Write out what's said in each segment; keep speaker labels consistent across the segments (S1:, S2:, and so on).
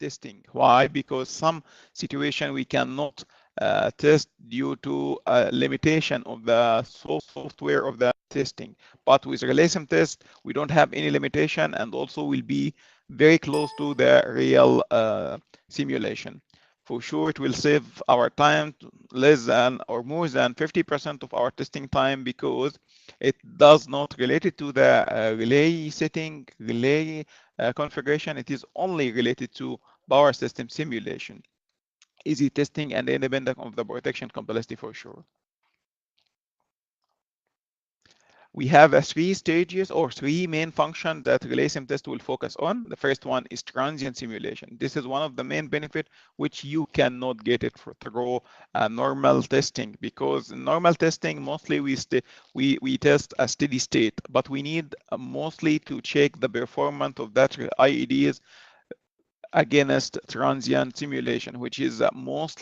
S1: testing. Why? Because some situation we cannot test due to a limitation of the software of the testing. But with relay sim test, we don't have any limitation, and also will be very close to the real simulation. For sure, it will save our time less than or more than 50% of our testing time, because it does not relate it to the relay setting, relay configuration. It is only related to power system simulation. Easy testing and independent of the protection complexity for sure. We have three stages or three main functions that relay sim test will focus on. The first one is transient simulation. This is one of the main benefit which you cannot get it through normal testing, because in normal testing mostly we test a steady state, but we need mostly to check the performance of that IEDs against transient simulation, which is most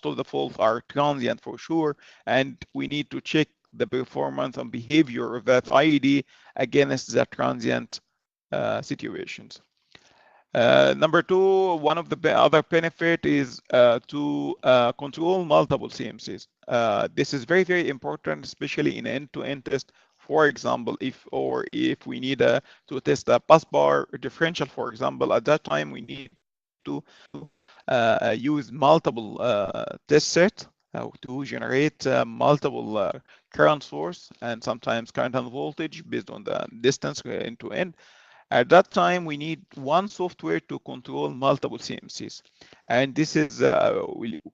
S1: of the faults are transient for sure, and we need to check the performance and behavior of that IED against the transient situations. Number two, one of the other benefit is to control multiple CMCs. This is very, very important, especially in end-to-end test. For example, if we need to test a bus bar differential, for example, at that time we need to use multiple test set to generate multiple current source and sometimes current and voltage based on the distance end to end. At that time, we need one software to control multiple CMCs, and this is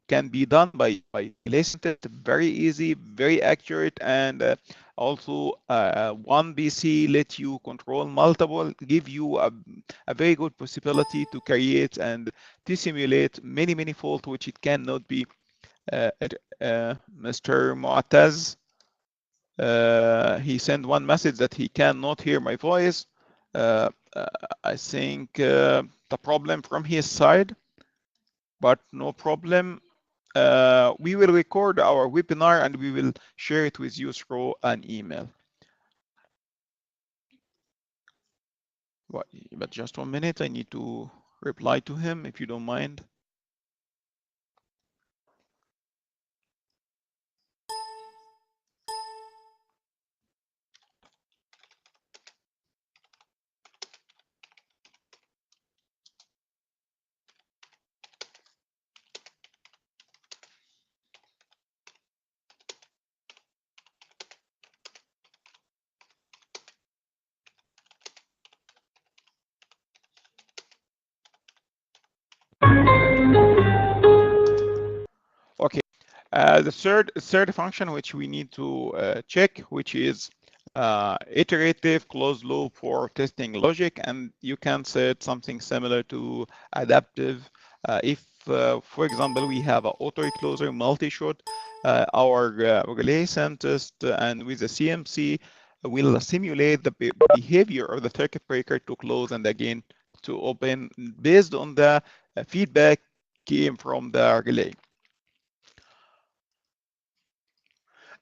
S1: can be done by relay sim test. Very easy, very accurate, and also one BC let you control multiple, give you a very good possibility to create and to simulate many faults which it cannot be. Mr. Mu'taz, he sent one message that he cannot hear my voice. I think the problem from his side, but no problem. We will record our webinar and we will share it with you through an email. But just 1 minute, I need to reply to him if you don't mind. Okay, the third function which we need to check, which is iterative closed loop for testing logic, and you can set something similar to adaptive. If, for example, we have an auto recloser multi-shot, our relay sim test and with the CMC will simulate the behavior of the circuit breaker to close and again to open based on the feedback came from the relay.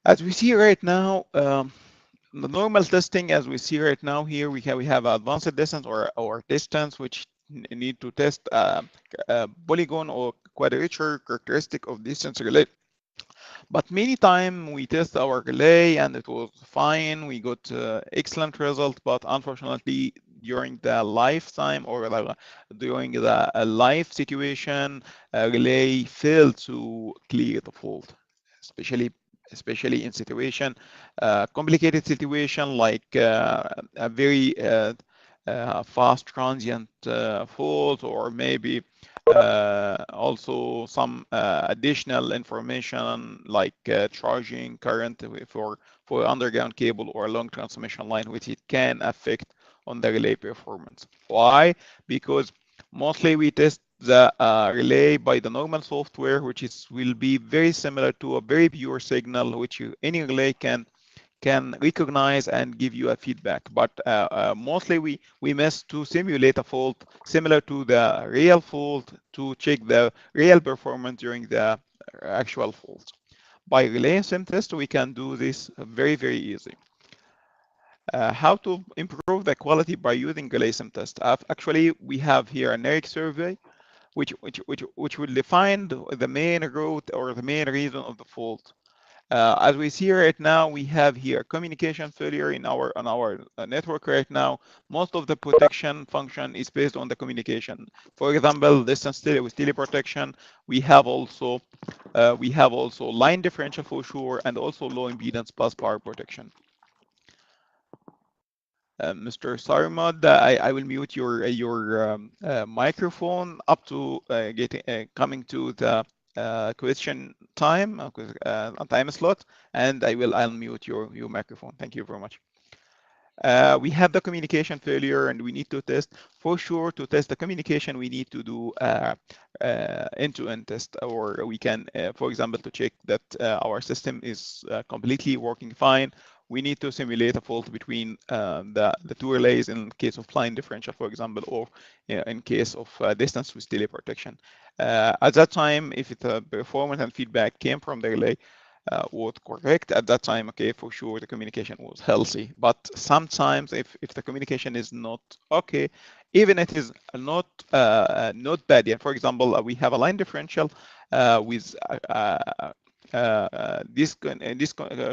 S1: As we see right now, the normal testing, as we see right now here, we have advanced distance or distance, which need to test polygon or quadrature characteristic of distance relay. But many times we test our relay and it was fine. We got excellent result, but unfortunately during the lifetime or during the life situation, relay failed to clear the fault, especially in situation, complicated situation like a very fast transient fault, or maybe also some additional information like charging current for underground cable or long transmission line, which it can affect on the relay performance. Why? Because mostly we test the relay by the normal software, which will be very similar to a very pure signal, which any relay can recognize and give you a feedback. But mostly we miss to simulate a fault similar to the real fault to check the real performance during the actual fault. By relay sim test, we can do this very easy. How to improve the quality by using relay sim test? Actually, we have here a NERIC survey. which will define the main root or the main reason of the fault. As we see right now, we have here communication failure in our on our network right now. Most of the protection function is based on the communication. For example, distance with teleprotection, we have also line differential for sure, and also low impedance bus bar protection. Mr. Sarmad, I will mute your microphone up to getting coming to the question time, time slot, and I'll mute your microphone. Thank you very much. We have the communication failure, and we need to test. For sure, to test the communication, we need to do end-to-end test, or we can, for example, to check that our system is completely working fine. We need to simulate a fault between the two relays in case of line differential, for example, or in case of distance with teleprotection. At that time, if the performance and feedback came from the relay, was correct at that time, okay, for sure the communication was healthy. But sometimes if the communication is not okay, even it is not bad yet. For example, we have a line differential with this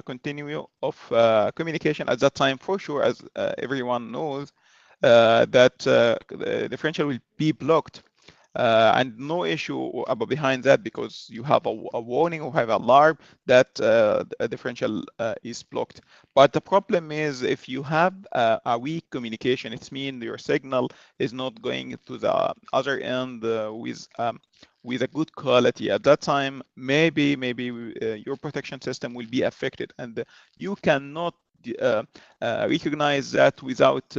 S1: continuum of communication at that time, for sure, as everyone knows, that the differential will be blocked. And no issue about behind that, because you have a warning or have an alarm that a differential is blocked. But the problem is if you have a weak communication, it means your signal is not going to the other end with a good quality. At that time, maybe your protection system will be affected, and you cannot recognize that without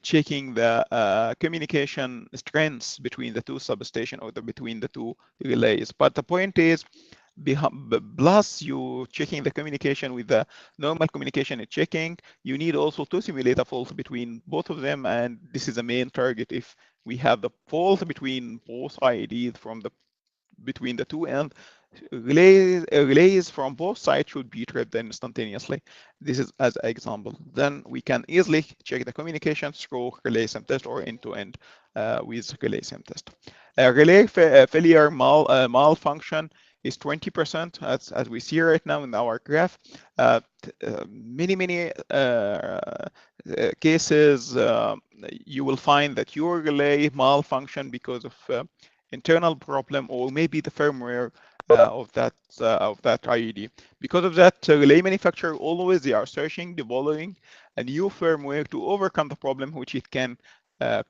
S1: checking the communication strengths between the two substation or between the two relays. But the point is, plus you checking the communication with the normal communication checking, you need also to simulate a fault between both of them, and this is the main target. If we have the fault between both IEDs between the two ends, relays from both sides should be tripped instantaneously. This is as an example. Then we can easily check the communication through relay sim test or end-to-end with relay sim test. Relay failure malfunction is 20%, as we see right now in our graph. Many cases you will find that your relay malfunction because of internal problem, or maybe the firmware of that IED. Because of that, relay manufacturer always they are searching, developing a new firmware to overcome the problem which it can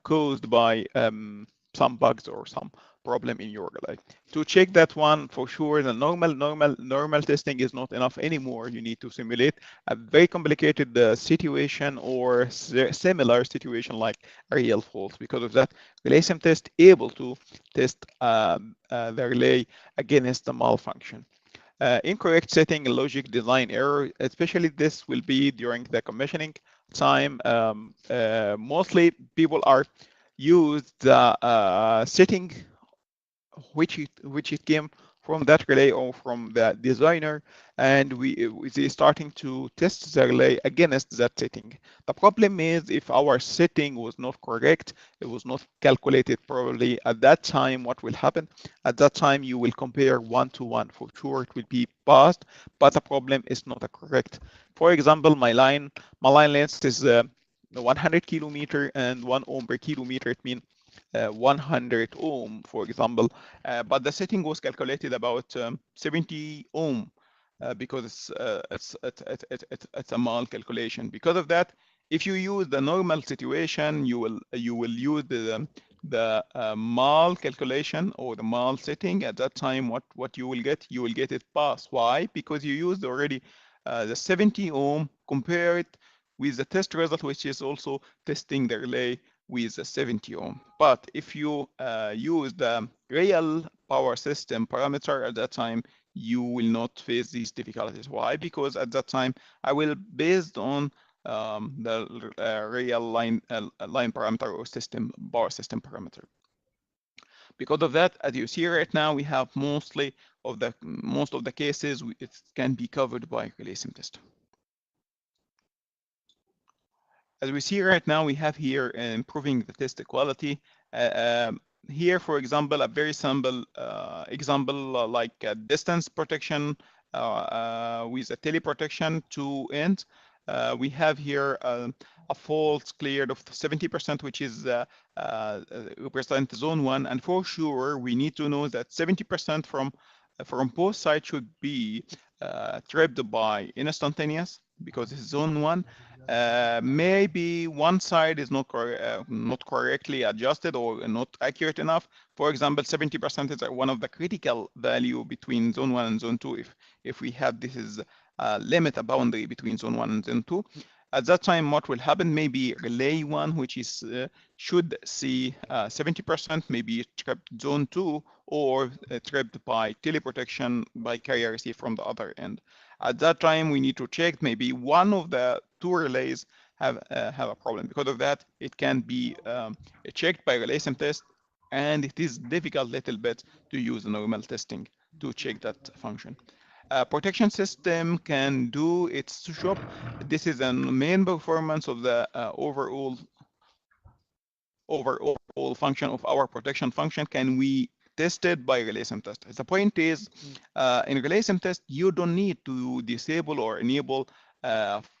S1: caused by some bugs or some problem in your relay. To check that one, for sure, the normal testing is not enough anymore. You need to simulate a very complicated situation or similar situation like a real fault. Because of that, relay sim test able to test the relay against the malfunction. Incorrect setting, logic design error, especially this will be during the commissioning time. Mostly people are used the setting which it came from that relay or from the designer, and we starting to test the relay against that setting. The problem is if our setting was not correct, it was not calculated properly at that time, what will happen? At that time, you will compare 1-to-1. For sure, it will be passed, but the problem is not correct. For example, my line length is 100 kilometer and 1 ohm per kilometer. It means 100 ohm, for example, but the setting was calculated about 70 ohm because it's a mal calculation. Because of that, if you use the normal situation, you will use the mal calculation or the mal setting. At that time, what you will get? You will get it pass. Why? Because you used already the 70 ohm, compare it with the test result, which is also testing the relay with a 70 ohm. But if you use the real power system parameter at that time, you will not face these difficulties. Why? Because at that time, I will based on the real line parameter or power system parameter. Because of that, as you see right now, we have most of the cases it can be covered by relay sim test. As we see right now, we have here improving the test quality. here, for example, a very simple example like distance protection with a teleprotection to end. We have here a fault cleared of 70%, which is represent zone 1. And for sure, we need to know that 70% from both sides should be tripped by instantaneous, because it's zone 1. Maybe one side is not correctly adjusted or not accurate enough. For example, 70% is one of the critical value between zone 1 and zone 2. If we have this is a limit, a boundary between zone 1 and zone 2, at that time, what will happen? Maybe relay 1, which is should see 70%, maybe tripped zone 2, or tripped by teleprotection by carrier receive from the other end. At that time, we need to check maybe one of the two relays have a problem. Because of that, it can be checked by relay sim test, and it is difficult little bit to use normal testing to check that function. Protection system can do its job. This is the main performance of the overall function of our protection function. Can we test it by relay sim test? The point is, in relay sim test, you don't need to disable or enable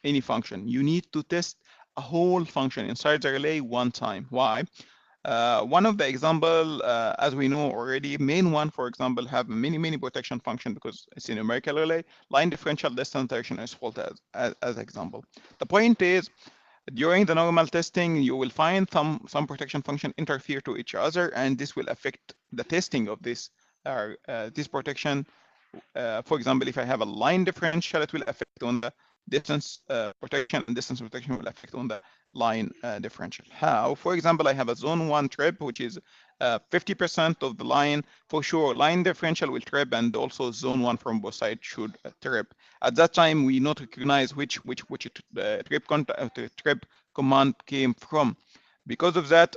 S1: any function. You need to test a whole function inside the relay one time. Why? One of the example, as we know already, main one, for example, have many protection function because it's a numerical relay. Line differential, distance direction is fault as example. The point is, during the normal testing, you will find some protection function interfere to each other, and this will affect the testing of this protection. For example, if I have a line differential, it will affect on the distance protection, and distance protection will affect on the line differential. How? For example, I have a zone 1 trip, which is 50% of the line. For sure, line differential will trip, and also zone 1 from both sides should trip. At that time, we not recognize which trip command came from. Because of that,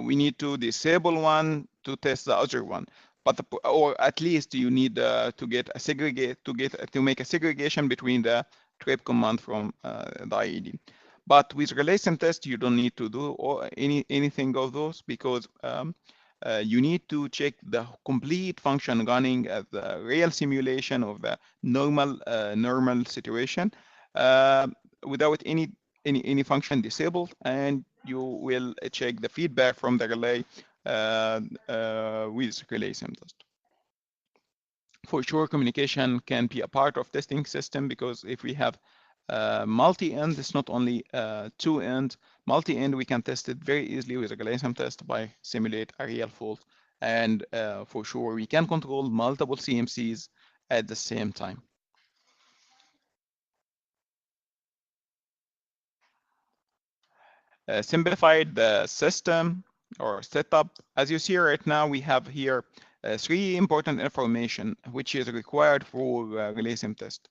S1: we need to disable one to test the other one. But or at least you need to make a segregation between the trip command from the IED. But with relay sim test, you don't need to do anything of those, because you need to check the complete function running at the real simulation of the normal situation without any function disabled, and you will check the feedback from the relay with relay sim test. For sure, communication can be a part of testing system, because if we have multi-end, it's not only two-end. Multi-end, we can test it very easily with a relay sim test by simulate a real fault. And for sure, we can control multiple CMCs at the same time. Simplified the system or setup. As you see right now, we have here three important information which is required for relay sim test.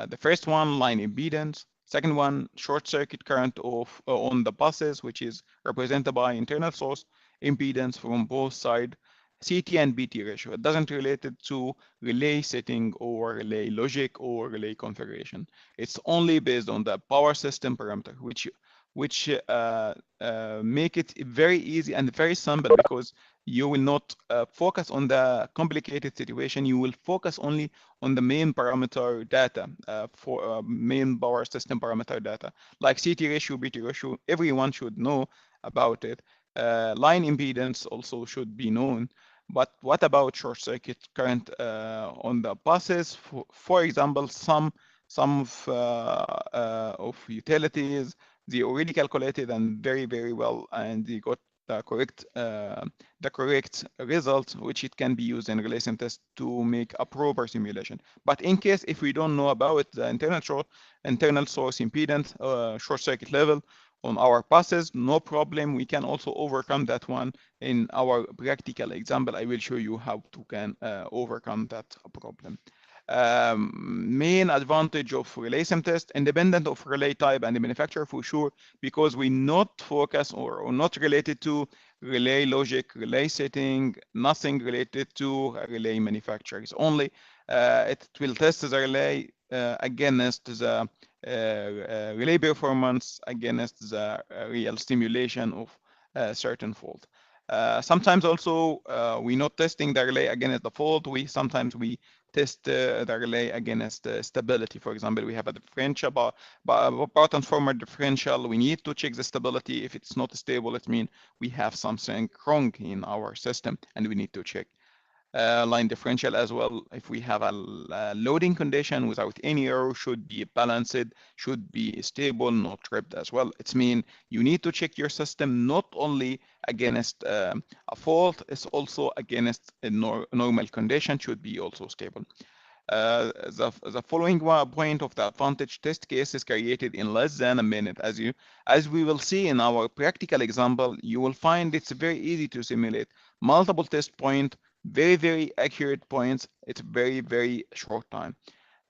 S1: The first one, line impedance. Second one, short circuit current on the buses, which is represented by internal source impedance from both sides. CT and BT ratio. It doesn't relate it to relay setting or relay logic or relay configuration. It's only based on the power system parameter, which make it very easy and very simple, because you will not focus on the complicated situation. You will focus only on the main parameter data for main power system parameter data, like CT ratio, BT ratio. Everyone should know about it. Line impedance also should be known. But what about short circuit current on the buses? For example, some of utilities, they already calculated and very well, and they got the correct result, which it can be used in relay sim test to make a proper simulation. But in case if we don't know about the internal source impedance short circuit level on our buses, no problem. We can also overcome that one in our practical example. I will show you how to can overcome that problem. Main advantage of relay sim test, independent of relay type and the manufacturer for sure, because we not focus or not related to relay logic, relay setting, nothing related to relay manufacturer. It's only it will test the relay against the relay performance, against the real stimulation of a certain fault. Sometimes also we're not testing the relay against the fault. Sometimes we test the relay against stability. For example, we have a differential power transformer differential. We need to check the stability. If it's not stable, it means we have something wrong in our system, and we need to check. Line differential as well. If we have a loading condition without any error, should be balanced, should be stable, not tripped as well. It means you need to check your system not only against a fault, it's also against a normal condition, should be also stable. The following point of the advantage test case is created in less than a minute. As we will see in our practical example, you will find it's very easy to simulate multiple test points, very accurate points. It's very short time.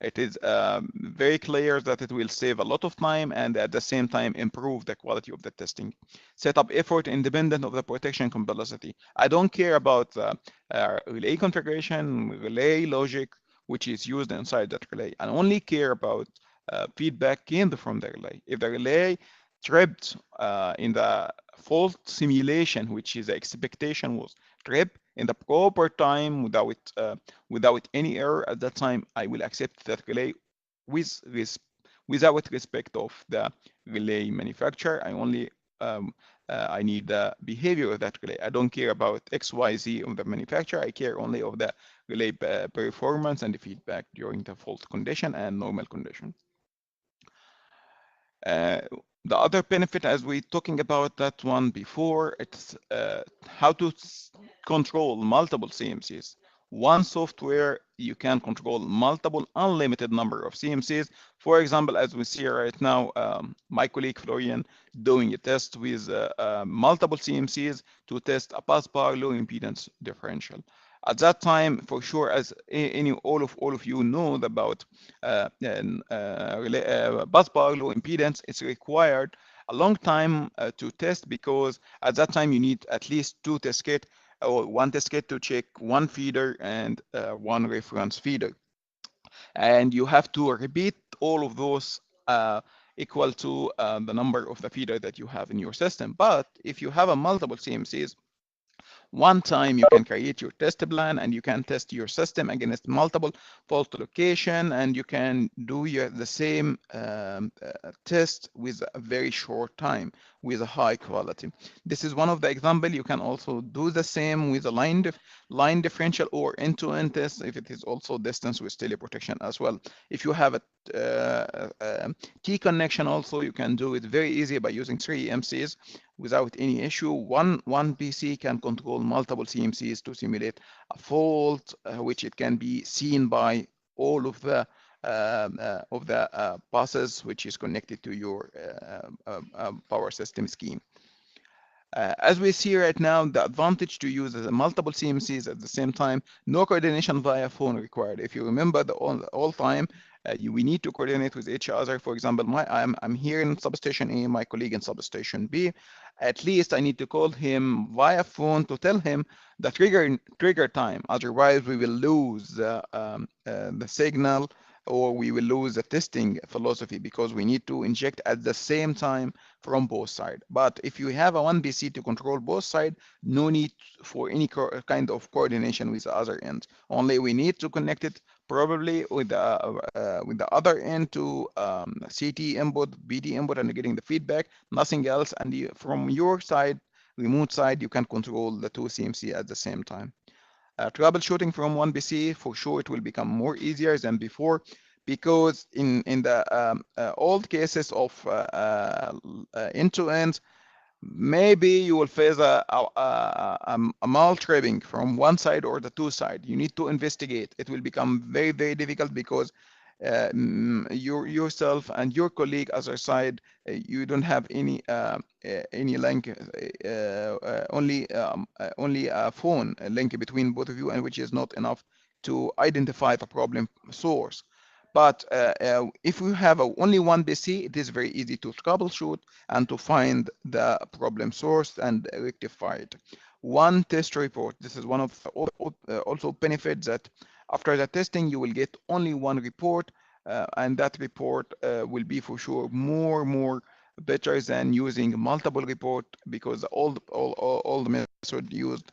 S1: It is very clear that it will save a lot of time and at the same time improve the quality of the testing. Setup effort independent of the protection complexity. I don't care about the relay configuration, relay logic, which is used inside that relay. I only care about feedback came from the relay. If the relay tripped in the fault simulation, which is the expectation was trip in the proper time without any error at that time, I will accept that relay without respect of the relay manufacturer. I need the behavior of that relay. I don't care about XYZ of the manufacturer. I care only of the relay performance and the feedback during the fault condition and normal condition. The other benefit, as we talking about that one before, it's how to control multiple CMCs. One software, you can control multiple unlimited number of CMCs. For example, as we see right now, my colleague Florian doing a test with multiple CMCs to test a busbar low impedance differential. At that time, for sure, as all of you know about busbar low impedance, it's required a long time to test because at that time you need at least two test kits or one test kit to check one feeder and one reference feeder. And you have to repeat all of those equal to the number of the feeder that you have in your system. But if you have a multiple CMCs, one time you can create your test plan and you can test your system against multiple fault location and you can do the same test with a very short time with a high quality. This is one of the example. You can also do the same with a line differential or end-to-end test if it is also distance with teleprotection as well. If you have a T connection also, you can do it very easy by using 3 MCs without any issue. One PC can control multiple CMCs to simulate a fault, which it can be seen by all of the buses which is connected to your power system scheme. As we see right now, the advantage to use multiple CMCs at the same time, no coordination via phone required. If you remember the all time, we need to coordinate with each other. For example, I'm here in substation A, my colleague in substation B. At least I need to call him via phone to tell him the trigger time. Otherwise, we will lose the signal or we will lose the testing philosophy because we need to inject at the same time from both sides. But if you have a one PC to control both sides, no need for any kind of coordination with the other end. Only we need to connect it probably with the other end to CT input, BD input, and getting the feedback, nothing else. And from your side, remote side, you can control the two CMC at the same time. Troubleshooting from one PC, for sure, it will become more easier than before because in the old cases of end-to-end, maybe you will face a mal-tripping from one side or the two side. You need to investigate. It will become very difficult because yourself and your colleague other side, you don't have any link, only a phone link between both of you, and which is not enough to identify the problem source. But if we have only one PC, it is very easy to troubleshoot and to find the problem source and rectify it. One test report. This is one of the also benefits that after the testing, you will get only one report, and that report will be for sure more better than using multiple report, because all the method used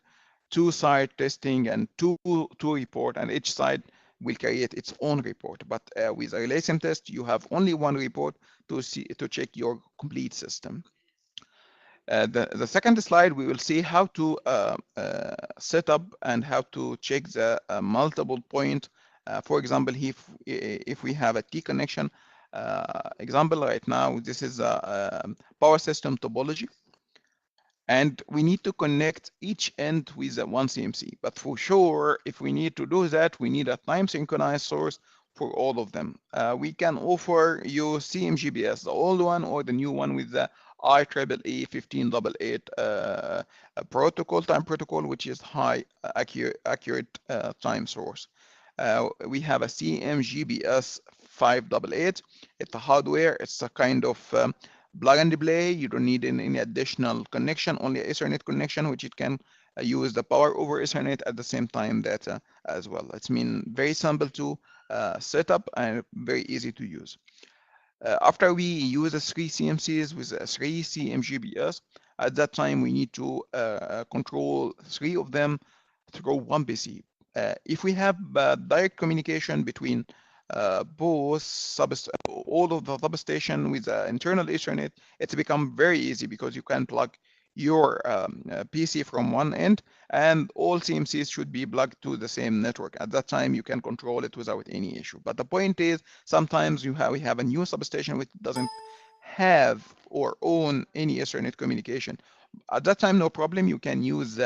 S1: two-side testing and two report, and each side will create its own report. But with a relay sim test, you have only one report to check your complete system. The second slide, we will see how to set up and how to check the multiple point. For example, if we have a T connection, example right now, this is a power system topology. And we need to connect each end with one CMC. But for sure, if we need to do that, we need a time synchronized source for all of them. We can offer you CMGBS, the old one or the new one with the IEEE 1588 time protocol, which is high accurate time source. We have a CMGBS 588. It's a hardware. It's a kind of plug and play. You don't need any additional connection, only Ethernet connection, which it can use the power over Ethernet at the same time data as well. It's very simple to set up and very easy to use. After we use the 3 CMCs with 3 CMGBS, at that time we need to control 3 of them through one PC. If we have direct communication between all of the substation with internal Ethernet, it's become very easy because you can plug your PC from one end, and all CMCs should be plugged to the same network. At that time, you can control it without any issue. But the point is, sometimes we have a new substation which doesn't have or own any Ethernet communication. At that time, no problem. You can use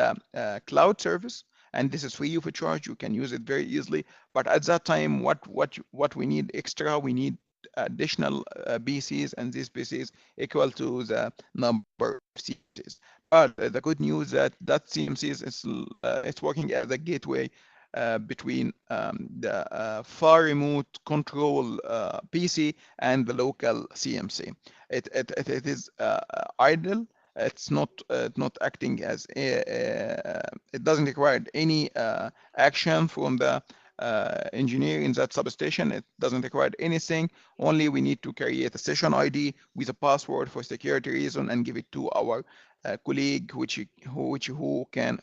S1: cloud service, and this is free of charge. You can use it very easily. But at that time, what we need extra, we need additional PCs, and these PCs equal to the number of CMCs. But the good news that CMCs is it's working as a gateway between the far remote control PC and the local CMC. It is idle. It's not acting as it doesn't require any action from the engineer in that substation. It doesn't require anything. Only we need to create a session ID with a password for security reason and give it to our colleague, who can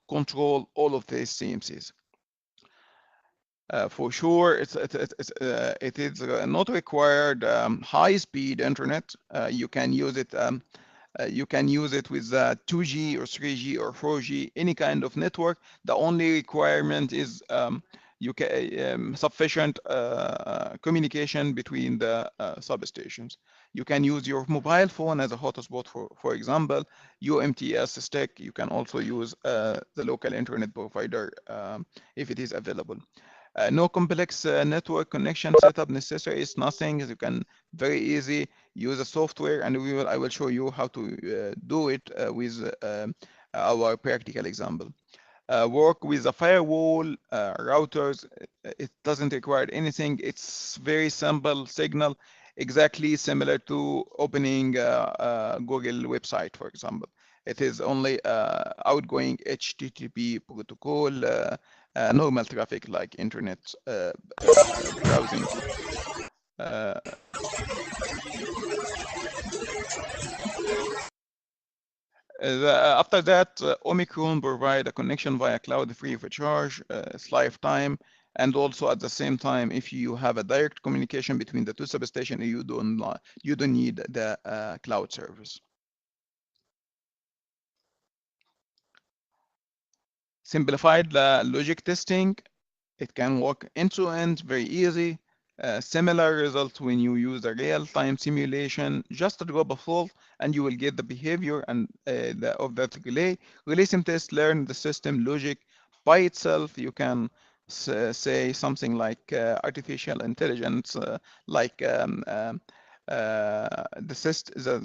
S1: control all of these CMCs. For sure, it is not required high-speed internet. You can use it. You can use it with 2G or 3G or 4G, any kind of network. The only requirement is sufficient communication between the substations. You can use your mobile phone as a hotspot, for example, UMTS stick. You can also use the local internet provider if it is available. No complex network connection setup necessary. It's nothing. You can very easy use a software, and I will show you how to do it with our practical example. Work with a firewall, routers. It doesn't require anything. It's very simple signal, exactly similar to opening a Google website, for example. It is only outgoing HTTP protocol, normal traffic like internet browsing. After that, Omicron provide a connection via cloud free of charge, it's lifetime, and also at the same time, if you have a direct communication between the two substations, you don't need the cloud service. Simplified logic testing. It can work end-to-end, very easy. Similar results when you use a real-time simulation. Just drop a fault, and you will get the behavior and of that relay. Relay sim test learn the system logic by itself. You can say something like artificial intelligence, like the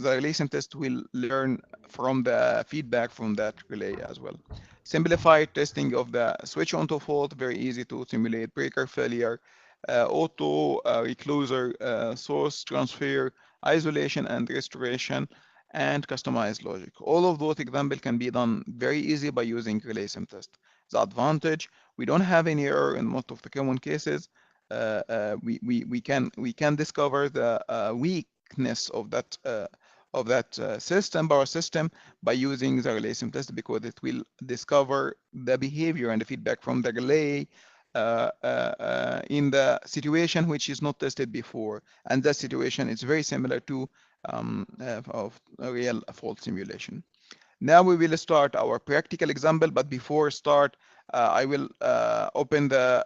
S1: relay sim test will learn from the feedback from that relay as well. Simplified testing of the switch onto fault, very easy to simulate breaker failure, auto recloser, source transfer, isolation and restoration, and customized logic. All of those examples can be done very easy by using relay sim test. The advantage, we don't have any error in most of the common cases. We can discover the weak uniqueness of that system, power system, by using the relay sim test, because it will discover the behavior and the feedback from the relay in the situation which is not tested before, and that situation is very similar to of a real fault simulation. Now we will start our practical example, but before start, I will open the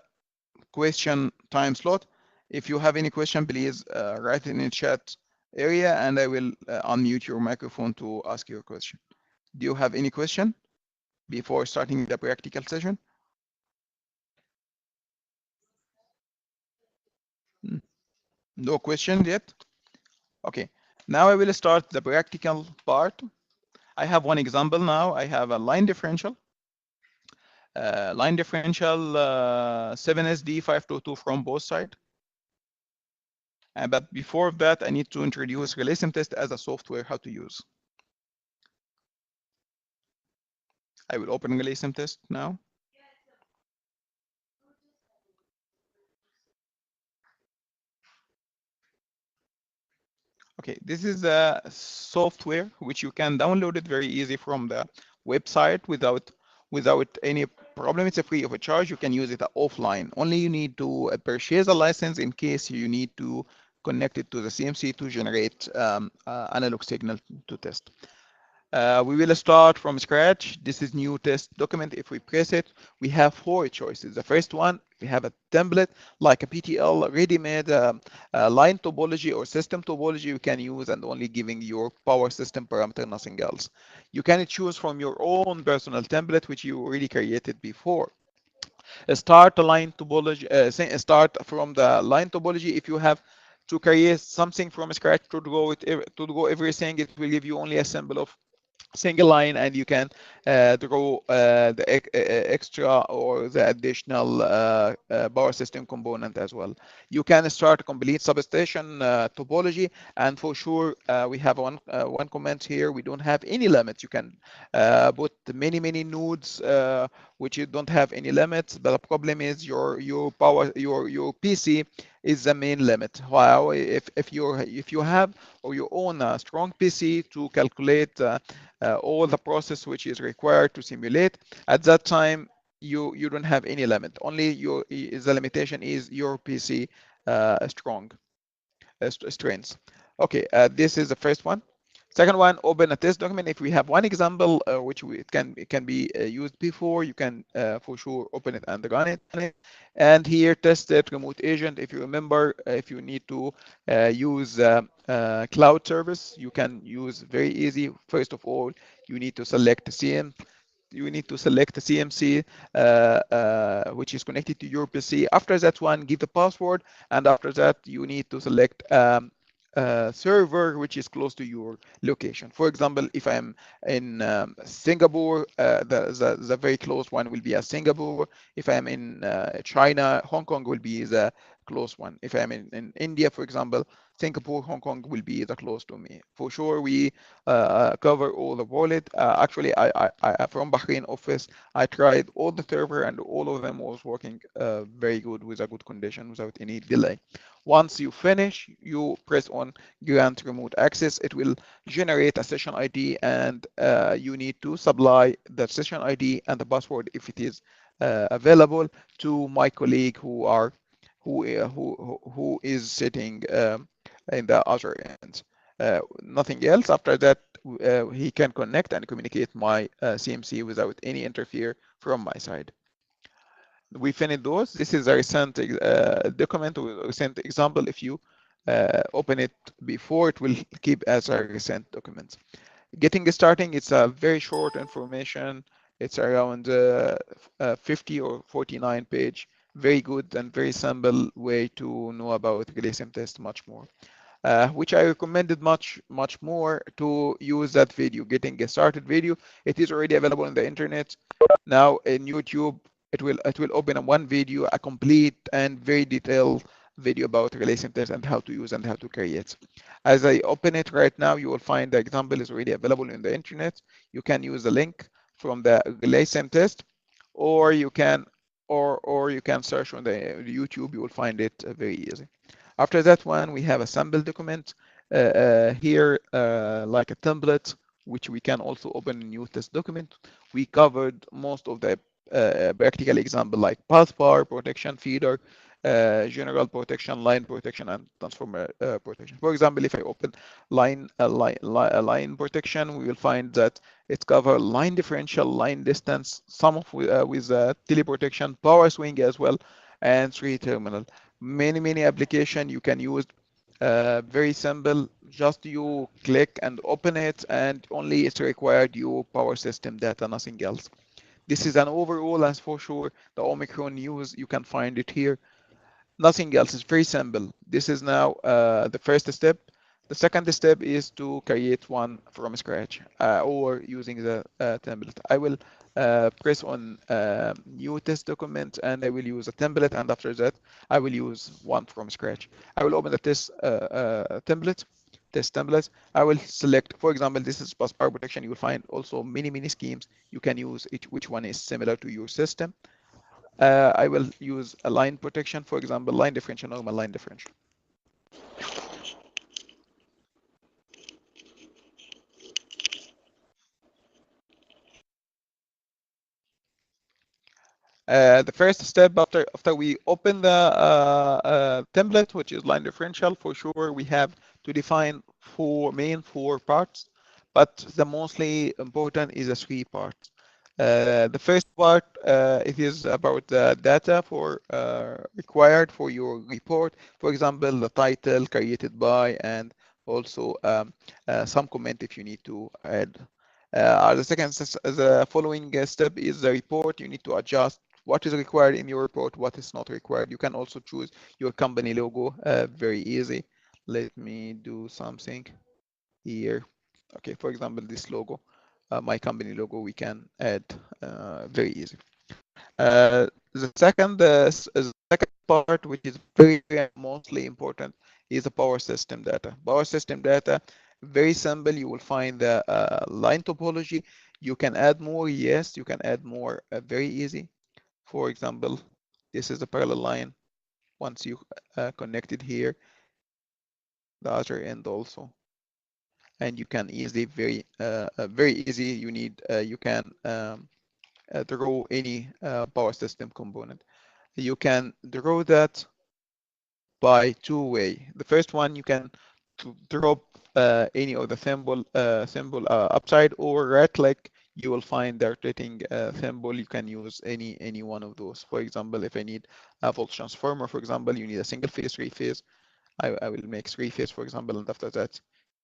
S1: question time slot. If you have any question, please write it in the chat area, and I will unmute your microphone to ask your question. Do you have any question before starting the practical session? No question yet? Okay. Now I will start the practical part. I have one example now. I have a line differential. Line differential 7SD522 from both sides. But before that, I need to introduce relay sim test as a software, how to use. I will open relay sim test now. Okay, this is a software which you can download it very easy from the website without any problem. It's a free of charge. You can use it offline. Only you need to purchase a license in case you need to connect it to the CMC to generate analog signal to test. We will start from scratch. This is new test document. If we press it, we have four choices. The first one, we have a template like a PTL ready-made line topology or system topology you can use, and only giving your power system parameter, nothing else. You can choose from your own personal template which you already created before. Start the line topology. Start from the line topology. If you have to create something from scratch to go everything, it will give you only a symbol of single line, and you can draw the extra or the additional power system component as well. You can start a complete substation topology, and for sure we have one comment here. We don't have any limits. You can put many nodes which you don't have any limits, but the problem is your power your PC is the main limit. Wow, if you have or you own a strong PC to calculate all the process which is required to simulate, at that time you don't have any limit. Only the limitation is your PC strong strengths. Okay, this is the first one. Second one, open a test document. If we have one example which it can be used before, you can for sure open it and run it. And here, test it remote agent. If you remember, if you need to use cloud service, you can use very easy. First of all, you need to select CM. You need to select the CMC which is connected to your PC. After that one, give the password, and after that you need to select server which is close to your location. For example, if I'm in Singapore, the very close one will be a Singapore. If I'm in China, Hong Kong will be the close one. If I'm in India, for example, Singapore, Hong Kong will be the close to me. For sure, we cover all the wallet. Actually, I from Bahrain office, I tried all the server, and all of them was working very good with a good condition without any delay. Once you finish, you press on grant remote access. It will generate a session ID, and you need to supply the session ID and the password if it is available to my colleague who is sitting in the other end. Nothing else. After that, he can connect and communicate my CMC without any interfere from my side. We finished those. This is a recent document or recent example. If you open it before, it will keep as a recent document. Getting starting, it's a very short information. It's around 50 or 49 page. Very good and very simple way to know about relay sim test much more. Which I recommended much more to use that video, getting a started video. It is already available on the internet. Now in YouTube, it will open a one video, a complete and very detailed video about relay sim test and how to use and how to create. As I open it right now, you will find the example is already available in the internet. You can use the link from the relay sim test, or you can search on the YouTube. You will find it very easy. After that one, we have a sample document. here like a template, which we can also open a new test document. We covered most of the practical example like path bar protection, feeder, general protection, line protection, and transformer protection. For example, if I open line protection, we will find that it covers line differential, line distance, some of with teleprotection, power swing as well, and three terminal. Many application you can use. Very simple. Just you click and open it, and only it's required your power system data, nothing else. This is an overall, as for sure, the Omicron news. You can find it here. Nothing else. It's very simple. This is now the first step. The second step is to create one from scratch or using the template. I will press on new test document and I will use a template, and after that I will use one from scratch. I will open the test template. I will select, for example, this is bus power protection. You will find also many schemes. You can use it, which one is similar to your system. I will use a line protection, for example, line differential, normal line differential. The first step after we open the template, which is line differential, for sure we have to define four parts, but the mostly important is the three parts. The first part, it is about the data for required for your report. For example, the title created by, and also some comment if you need to add. The second, the following step is the report. You need to adjust what is required in your report, what is not required. You can also choose your company logo, very easy. Let me do something here. Okay, for example, this logo, my company logo, we can add very easy. The second part, which is very mostly important, is the power system data. Power system data, very simple. You will find the line topology. You can add more. Yes, you can add more. Very easy. For example, this is a parallel line. Once you connect it here, the other end also, and you can easily very easy. You can draw any power system component. You can draw that by two ways. The first one, you can drop any of the symbol upside, or right click. You will find the rotating symbol. You can use any one of those. For example, if I need a voltage transformer, for example, you need a single phase, three phase. I will make three phase, for example, and after that,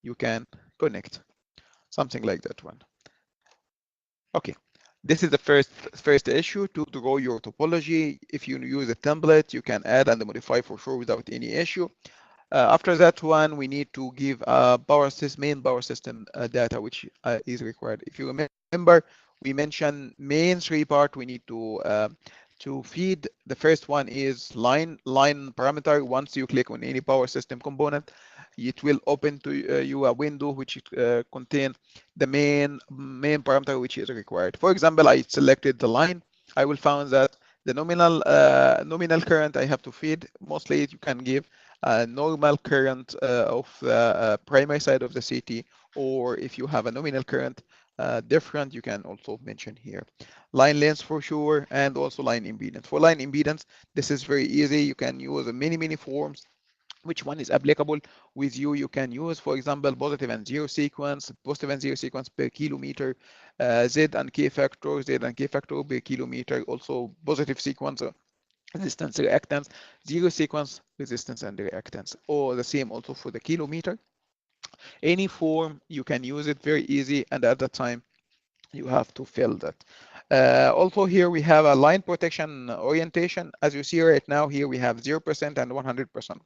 S1: you can connect something like that one. Okay, this is the first issue, to draw your topology. If you use a template, you can add and modify for sure without any issue. After that one, we need to give main power system data, which is required. If you remember, we mentioned main three part. We need to feed. The first one is line parameter. Once you click on any power system component, it will open to you a window which contain the main parameter which is required. For example, I selected the line. I will find that the nominal current I have to feed. Mostly you can give a normal current of the primary side of the CT, or if you have a nominal current different, you can also mention here. Line length for sure, and also line impedance. For line impedance, this is very easy. You can use many forms. Which one is applicable with you? You can use, for example, positive and zero sequence per kilometer, Z and K factor per kilometer, also positive sequence, resistance, reactance, zero sequence, resistance and reactance, or the same also for the kilometer. Any form, you can use it, very easy, and at that time, you have to fill that. Also here we have a line protection orientation. As you see right now, here we have 0% and 100%.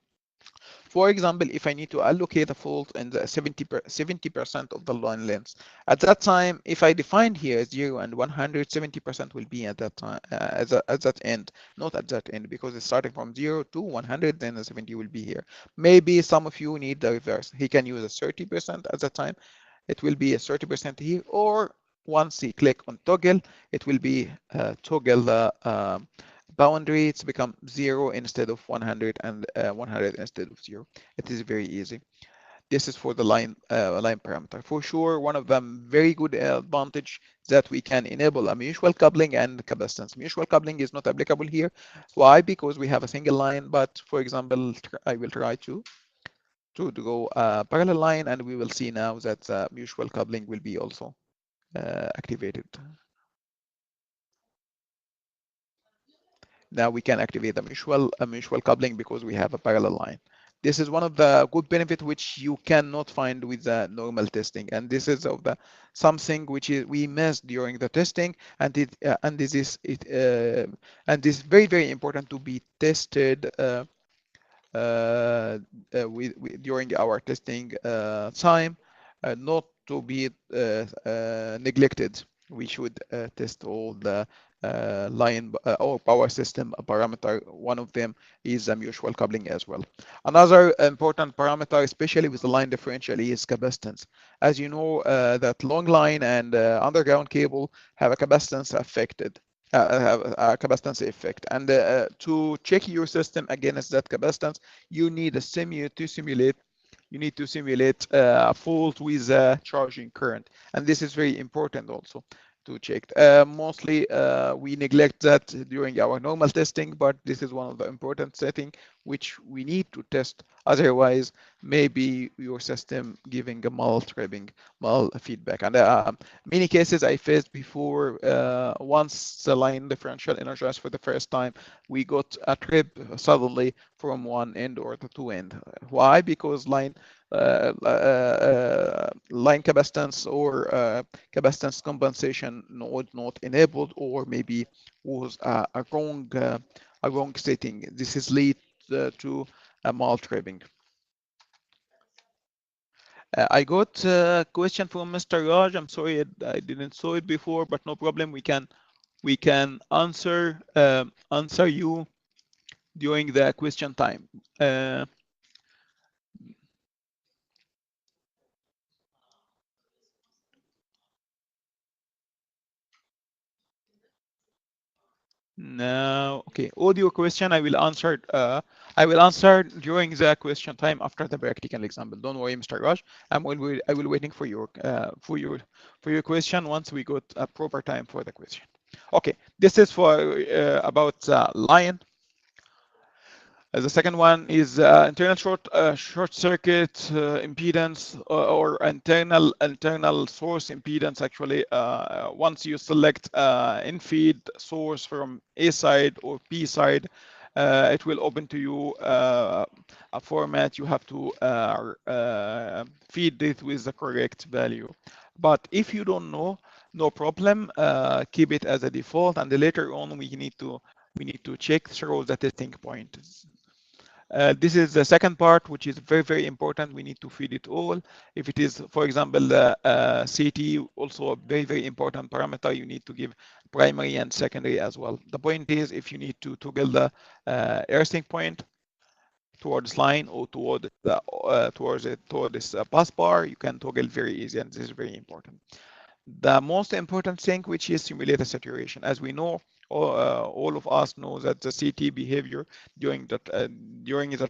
S1: For example, if I need to allocate a fault in the 70% of the line length, at that time, if I define here 0 and 170% will be at that time, at that end, not at that end, because it's starting from 0 to 100, then the 70 will be here. Maybe some of you need the reverse. He can use a 30% at that time. It will be a 30% here, or once he click on toggle, it will be toggle the boundary. It's become 0 instead of 100, and 100 instead of 0. It is very easy. This is for the line parameter. For sure, one of them very good advantage that we can enable a mutual coupling and capacitance. Mutual coupling is not applicable here. Why? Because we have a single line, but for example, I will try to go a parallel line, and we will see now that mutual coupling will be also activated. Now we can activate a mutual coupling because we have a parallel line. This is one of the good benefits which you cannot find with the normal testing, and this is of the something which is we missed during the testing, and this is very important to be tested during our testing time, not to be neglected. We should test all the line or power system parameter. One of them is a mutual coupling as well. Another important parameter, especially with the line differential, is capacitance. As you know, that long line and underground cable have a capacitance affected. Have a capacitance effect, and to check your system against that capacitance, you need a to simulate. You need to simulate a fault with a charging current, and this is very important also to check. Mostly we neglect that during our normal testing, but this is one of the important settings which we need to test. Otherwise, maybe your system giving a null tripping, null feedback. And many cases I faced before, once the line differential energized for the first time, we got a trip suddenly from one end or the two end. Why? Because line capacitance or capacitance compensation not enabled, or maybe was a wrong setting. This is lead to a mal tripping. I got a question from Mr. Raj. I'm sorry I didn't saw it before, but no problem. We can answer you during the question time. Now, okay, audio question I will answer. I will answer during the question time after the practical example. Don't worry, Mr. Raj. I will waiting for your question once we got a proper time for the question. Okay, this is for about line. The second one is internal short circuit impedance, or internal source impedance. Actually, once you select in-feed source from A side or B side, it will open to you a format. You have to feed it with the correct value. But if you don't know, no problem. Keep it as a default, and later on we need to check through the testing point. This is the second part, which is very important. We need to feed it all. If it is, for example, the CT, also a very important parameter, you need to give primary and secondary as well. The point is, if you need to toggle the earthing point towards line or towards this bus bar, you can toggle very easy, and this is very important. The most important thing, which is simulator saturation. As we know, all of us know that the CT behavior during the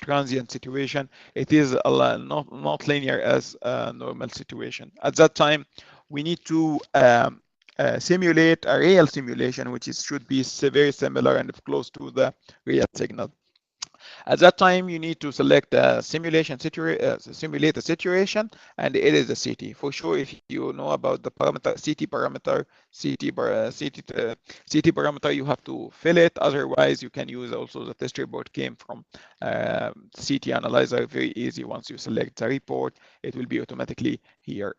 S1: transient situation, it is not linear as a normal situation. At that time, we need to simulate a real simulation, which should be very similar and close to the real signal. At that time, you need to select a simulate a situation, and it is a CT. For sure, if you know about the parameter, CT parameter, you have to fill it. Otherwise, you can use also the test report came from CT analyzer. Very easy. Once you select the report, it will be automatically here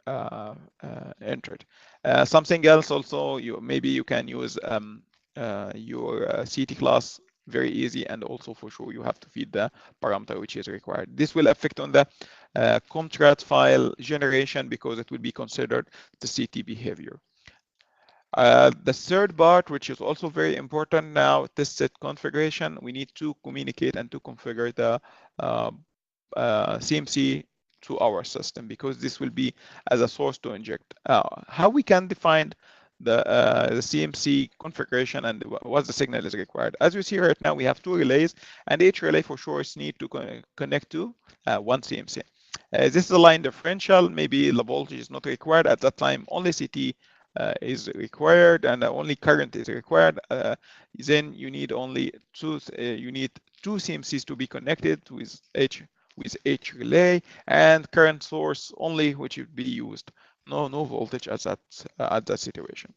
S1: entered. Something else also, maybe you can use your CT class. Very easy, and also for sure you have to feed the parameter which is required. This will affect on the contract file generation because it will be considered the CT behavior. The third part, which is also very important now, test set configuration. We need to communicate and to configure the CMC to our system, because this will be as a source to inject. How we can define the CMC configuration and what the signal is required. As you see right now, we have two relays, and each relay for sure need to connect to one CMC. This is a line differential. Maybe the voltage is not required at that time. Only CT is required, and only current is required. Then you need only two CMCs to be connected with H relay, and current source only, which would be used. No voltage at that situation.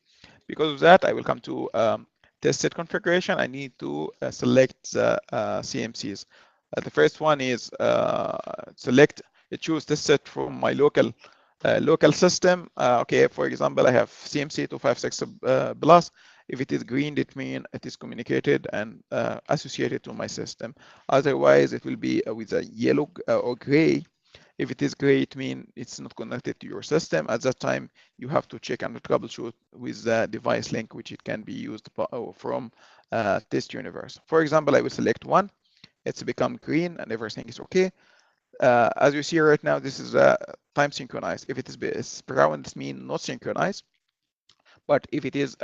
S1: Because of that, I will come to test set configuration. I need to select the CMCs. The first one is choose test set from my local system. Okay, for example, I have CMC 256 plus. If it is green, it means it is communicated and associated to my system. Otherwise, it will be with a yellow or gray. If it is gray, it means it's not connected to your system. At that time, you have to check and troubleshoot with the device link, which it can be used from test universe. For example, I will select one. It's become green and everything is okay. As you see right now, this is time synchronized. If it is brown, it means not synchronized. But if it is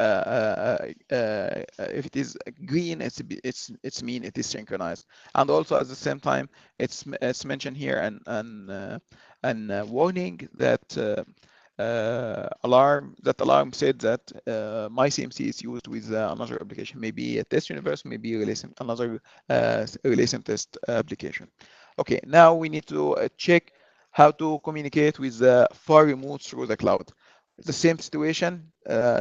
S1: green, it's mean it is synchronized. And also at the same time, it's mentioned here and warning that alarm said that my CMC is used with another application, maybe a test universe, maybe another relation test application. Okay, now we need to check how to communicate with the far remote through the cloud. The same situation,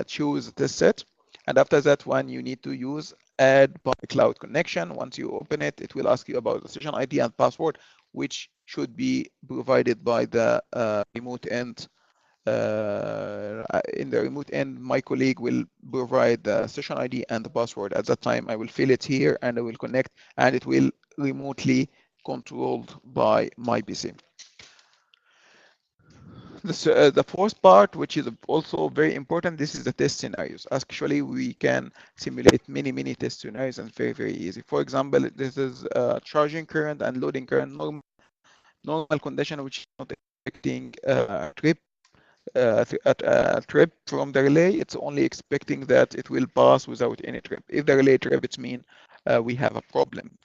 S1: choose this set, and after that one you need to use add by cloud connection. Once you open it, it will ask you about the session ID and password, which should be provided by the remote end. In the remote end, my colleague will provide the session ID and the password. At that time, I will fill it here and I will connect, and it will remotely controlled by my PC. The fourth part, which is also very important, this is the test scenarios. Actually, we can simulate many test scenarios and very easy. For example, this is charging current and loading current, normal condition, which is not expecting a trip from the relay. It's only expecting that it will pass without any trip. If the relay trip, it means we have a problem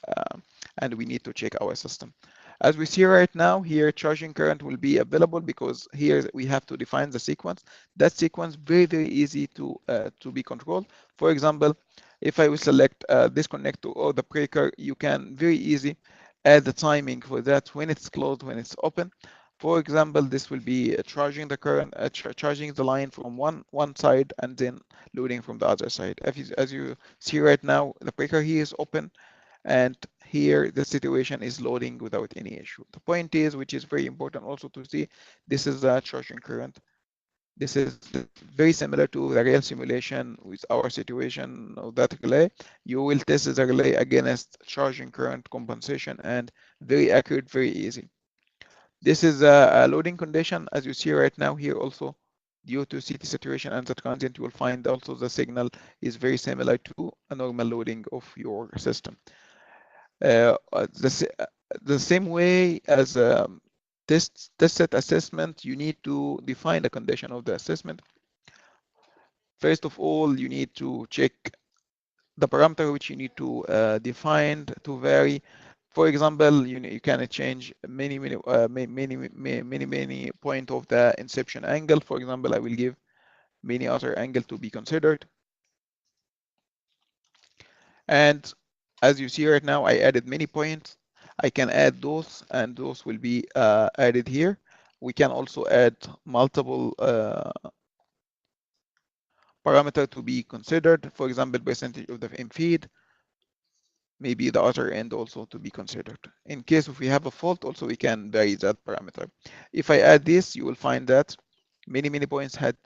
S1: and we need to check our system. As we see right now here, charging current will be available because here we have to define the sequence. That sequence very easy to be controlled. For example, if I will select this connector or the breaker, you can very easy add the timing for that, when it's closed, when it's open. For example, this will be charging the current, charging the line from one side and then loading from the other side. As you see right now, the breaker here is open, and here the situation is loading without any issue. The point is, which is very important also to see, this is the charging current. This is very similar to the real simulation with our situation of that relay. You will test the relay against charging current compensation, and very accurate, very easy. This is a loading condition, as you see right now here also. Due to CT saturation and the transient, you will find also the signal is very similar to a normal loading of your system. The same way as test set assessment, you need to define the condition of the assessment. First of all, you need to check the parameter which you need to define to vary. For example, you can change many point of the inception angle. For example, I will give many other angle to be considered. And as you see right now, I added many points. I can add those, and those will be added here. We can also add multiple parameter to be considered. For example, percentage of the M feed, maybe the other end also to be considered. In case if we have a fault, also we can vary that parameter. If I add this, you will find that many points had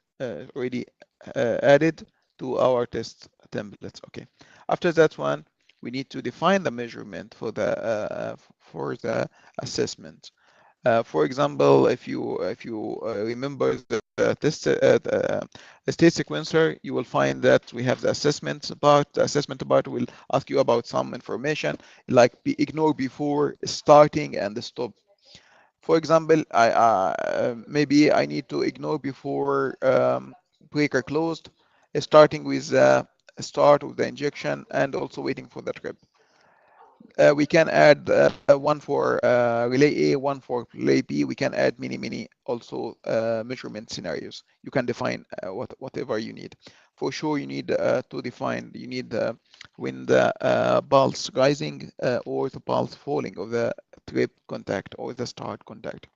S1: already added to our test templates. Okay. After that one, we need to define the measurement for the assessment. For example, if you remember the state sequencer, you will find that we have the assessment part. The assessment part will ask you about some information like ignore before starting and stop. For example, maybe I need to ignore before breaker closed, starting with the start of the injection and also waiting for the trip. We can add one for relay A, one for relay B. We can add many also measurement scenarios. You can define whatever you need. For sure, you need to define. You need when the pulse rising or the pulse falling of the trip contact or the start contact.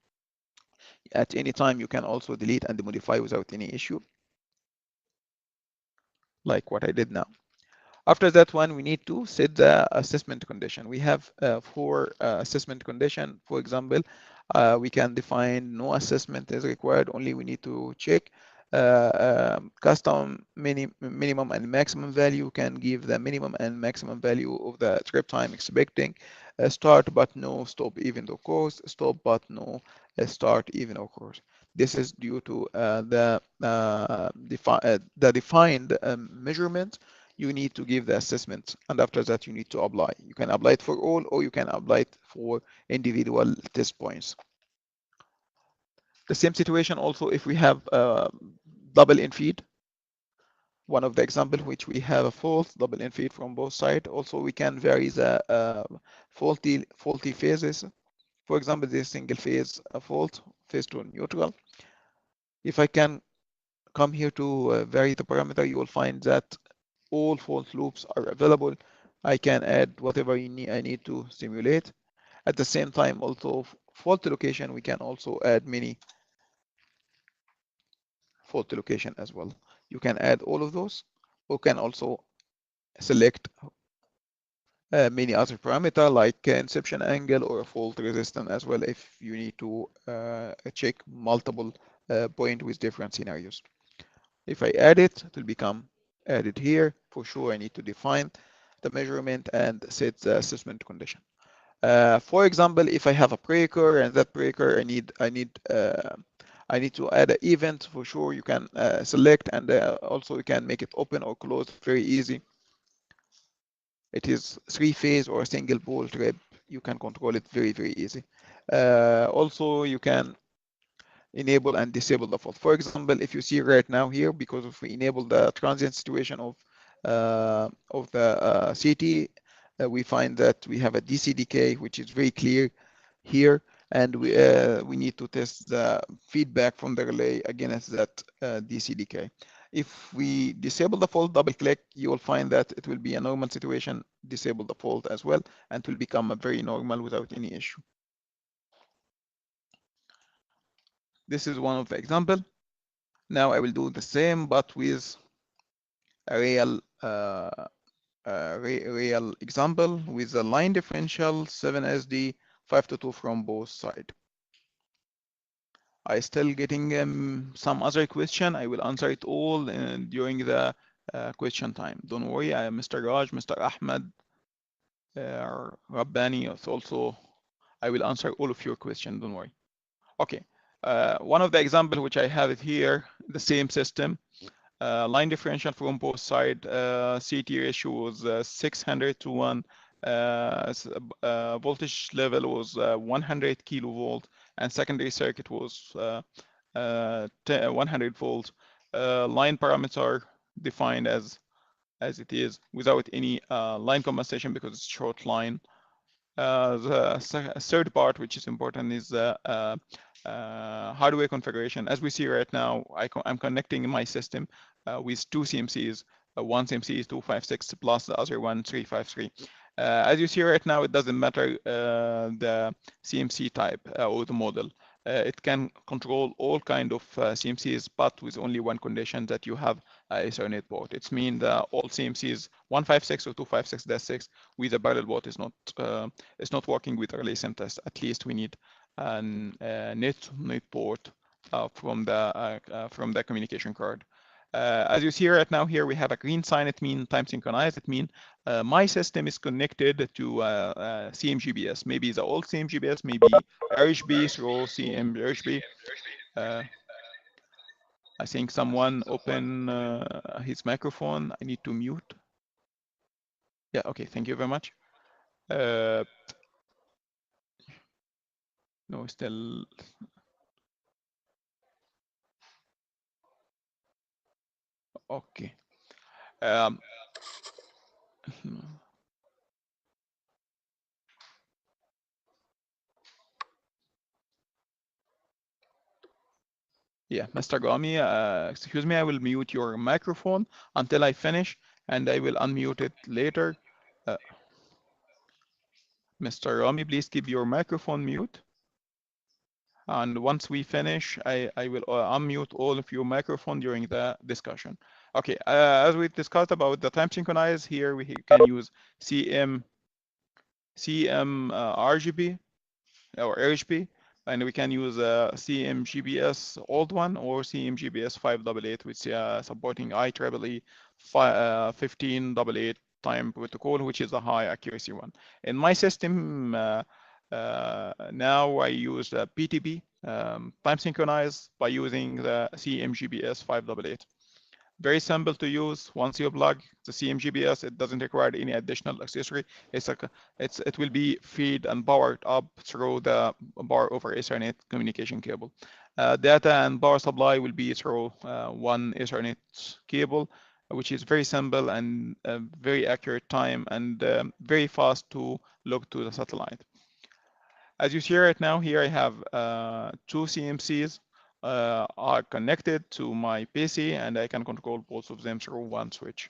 S1: At any time, you can also delete and modify without any issue, like what I did now. After that one, we need to set the assessment condition. We have four assessment condition. For example, we can define no assessment is required, only we need to check custom minimum and maximum value. Can give the minimum and maximum value of the trip time expecting. Start but no stop even occurs, stop but no start even occurs. This is due to the defined measurement. You need to give the assessment, and after that you need to apply. You can apply it for all, or you can apply it for individual test points. The same situation also if we have double in feed. One of the example which we have a fault double in feed from both sides. Also we can vary the faulty phases. For example, this single phase fault, phase to neutral. If I can come here to vary the parameter, you will find that all fault loops are available. I can add whatever I need to simulate. At the same time, also fault location, we can also add many fault location as well. You can add all of those, or can also select many other parameter like inception angle or fault resistance as well if you need to check multiple point with different scenarios. If I add it, it will become added here. For sure, I need to define the measurement and set the assessment condition. For example, if I have a breaker and that breaker I need to add an event. For sure, you can select, and also you can make it open or close very easy. It is three phase or a single pole trip. You can control it very easy. Also, you can enable and disable the fault. For example, if you see right now here, because if we enable the transient situation of the CT, we find that we have a DC decay, which is very clear here, and we need to test the feedback from the relay against that DC decay. If we disable the fault, double click, you will find that it will be a normal situation, disable the fault as well, and it will become a very normal without any issue. This is one of the example. Now I will do the same, but with a real example with a line differential 7SD 5 to 2 from both sides. I still getting some other question. I will answer it all during the question time. Don't worry. I am Mr. Raj, Mr. Ahmed, Rabbani. Also, I will answer all of your questions. Don't worry. Okay. One of the example which I have it here, the same system. Line differential from both sides. CT ratio was 600 to 1. Voltage level was 100 kilovolt, and secondary circuit was 100 volts. Line parameter defined as it is without any line compensation because it's short line. The third part, which is important, is the hardware configuration. As we see right now, I'm connecting my system with two CMCs. One CMC is 256 plus the other one 353. As you see right now, it doesn't matter the CMC type or the model. It can control all kind of CMCs, but with only one condition, that you have Ethernet port. It's mean that all CMCs 156 or 256-6 with a parallel port is not working with relay sim test. At least we need a net port from the communication card. As you see right now, here we have a green sign. It means time synchronized. It means my system is connected to CMGBS. Maybe the old CMGBS, maybe RHB through CMRHB. I think someone open his microphone. I need to mute. Yeah, okay, thank you very much. No, still. Okay. Yeah, Mr. Gami, excuse me, I will mute your microphone until I finish, and I will unmute it later. Uh, Mr. Rami, please keep your microphone mute. And once we finish, I will unmute all of your microphone during the discussion. Okay, as we discussed about the time synchronize, here we can use CM RGB or RGB, and we can use CMGBS old one or CMGBS 588, which supporting IEEE 1588 time protocol, which is a high accuracy one. In my system, now I use the PTP time synchronize by using the CMGBS 588. Very simple to use. Once you plug the CMGBS, it doesn't require any additional accessory. It will be feed and powered up through the bar over Ethernet communication cable. Data and power supply will be through one Ethernet cable, which is very simple and very accurate time and very fast to look to the satellite. As you see right now, here I have two CMCs are connected to my PC, and I can control both of them through one switch.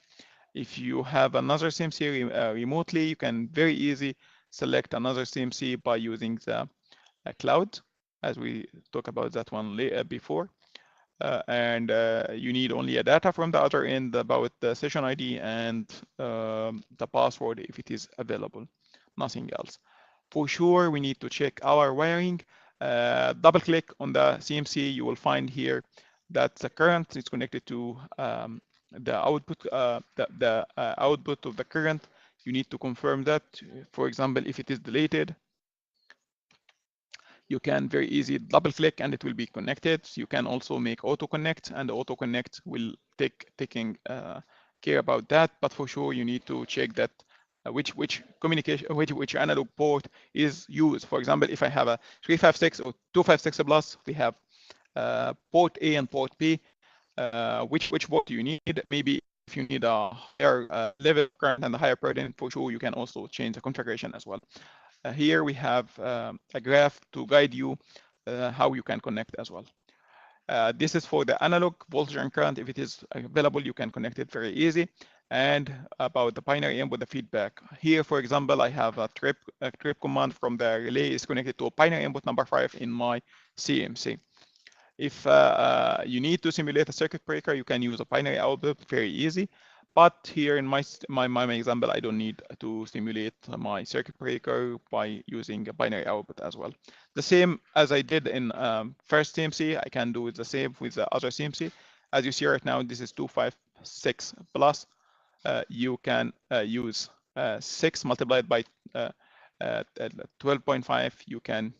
S1: If you have another CMC remotely, you can very easy select another CMC by using the cloud, as we talked about that one before. And you need only a data from the other end about the session ID and the password if it is available, nothing else. For sure, we need to check our wiring. Double click on the CMC, you will find here that the current is connected to the output, the output of the current. You need to confirm that. For example, if it is deleted, you can very easy double click and it will be connected. You can also make auto connect, and auto connect will taking care about that. But for sure, you need to check that which communication, which analog port is used. For example, if I have a 356 or 256 plus, we have port A and port B. Which port do you need? Maybe if you need a higher level current and a higher burden, for sure you can also change the configuration as well. Here we have a graph to guide you how you can connect as well. This is for the analog voltage and current. If it is available, you can connect it very easy. And about the binary input, the feedback. Here, for example, I have a trip command from the relay is connected to a binary input number 5 in my CMC. If you need to simulate a circuit breaker, you can use a binary output, very easy. But here in my example, I don't need to simulate my circuit breaker by using a binary output as well. The same as I did in first CMC, I can do it the same with the other CMC. As you see right now, this is 256 plus. You can use 6 multiplied by 12.5. You can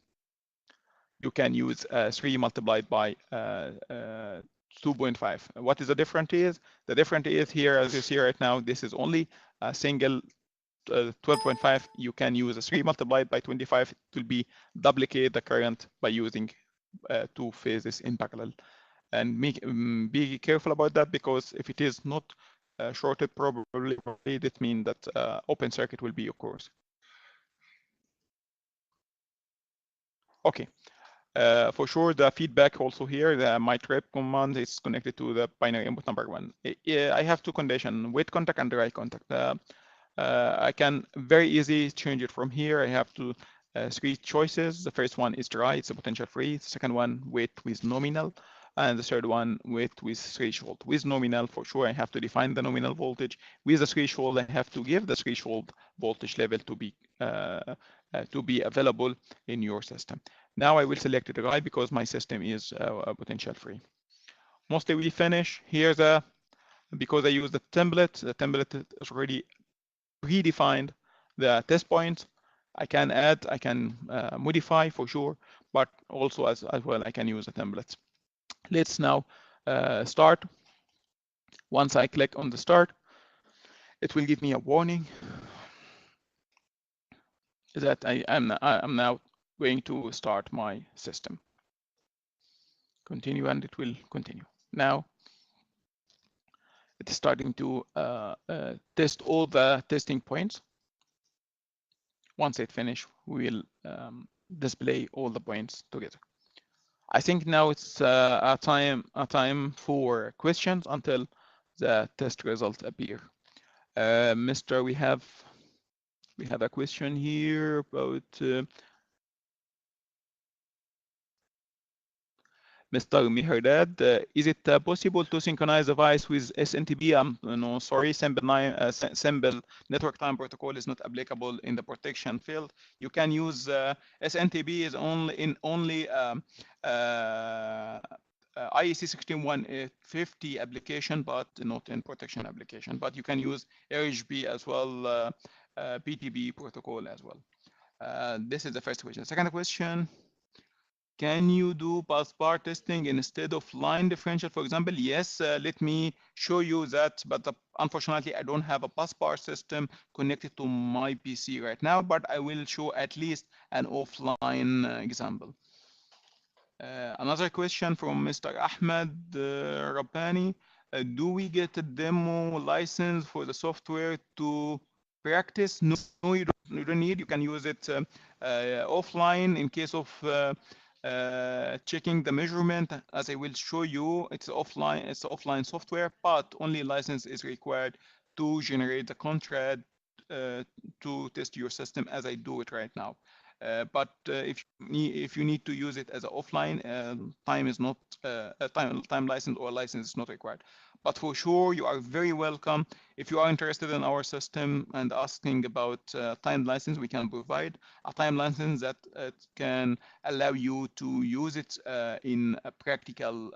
S1: use 3 multiplied by 2.5. What is the difference is? The difference is here, as you see right now, this is only a single 12.5. You can use a 3 multiplied by 25. It will be duplicate the current by using 2 phases in parallel. And be careful about that, because if it is not shorted probably, it means that open circuit will be occurs. Okay. For sure, the feedback also here, my trip command is connected to the binary input number 1. I have two conditions, wet contact and dry contact. I can very easy change it from here. I have three choices. The first one is dry, it's a potential free. The second one, wet with nominal. And the third one, wet with threshold. With nominal, for sure, I have to define the nominal voltage. With the threshold, I have to give the threshold voltage level to be available in your system. Now I will select dry because my system is potential free. Mostly we finish here because I use the template is already predefined the test points. I can add, I can modify for sure, but also as well I can use the templates. Let's now start. Once I click on the start, it will give me a warning that I am now going to start my system. Continue, and it will continue. Now it's starting to test all the testing points. Once it finishes, we will display all the points together. I think now it's a time for questions until the test results appear. Mr. We have a question here about Mr. Mihrdad. Is it possible to synchronize the device with SNTP? No, sorry, simple network time protocol is not applicable in the protection field. You can use SNTP is only IEC 16150 application, but not in protection application. But you can use RHB as well, PTP protocol as well. This is the first question. Second question. Can you do bus bar testing instead of line differential, for example? Yes, let me show you that, but unfortunately, I don't have a bus bar system connected to my PC right now, but I will show at least an offline example. Another question from Mr. Ahmed Rabbani. Do we get a demo license for the software to practice? No, you don't need. You can use it offline in case of checking the measurement. As I will show you, it's offline software, but only license is required to generate the contract to test your system as I do it right now. But if you need to use it as an offline, time is not time license or license is not required. But for sure, you are very welcome. If you are interested in our system and asking about time license, we can provide a time license that can allow you to use it in a practical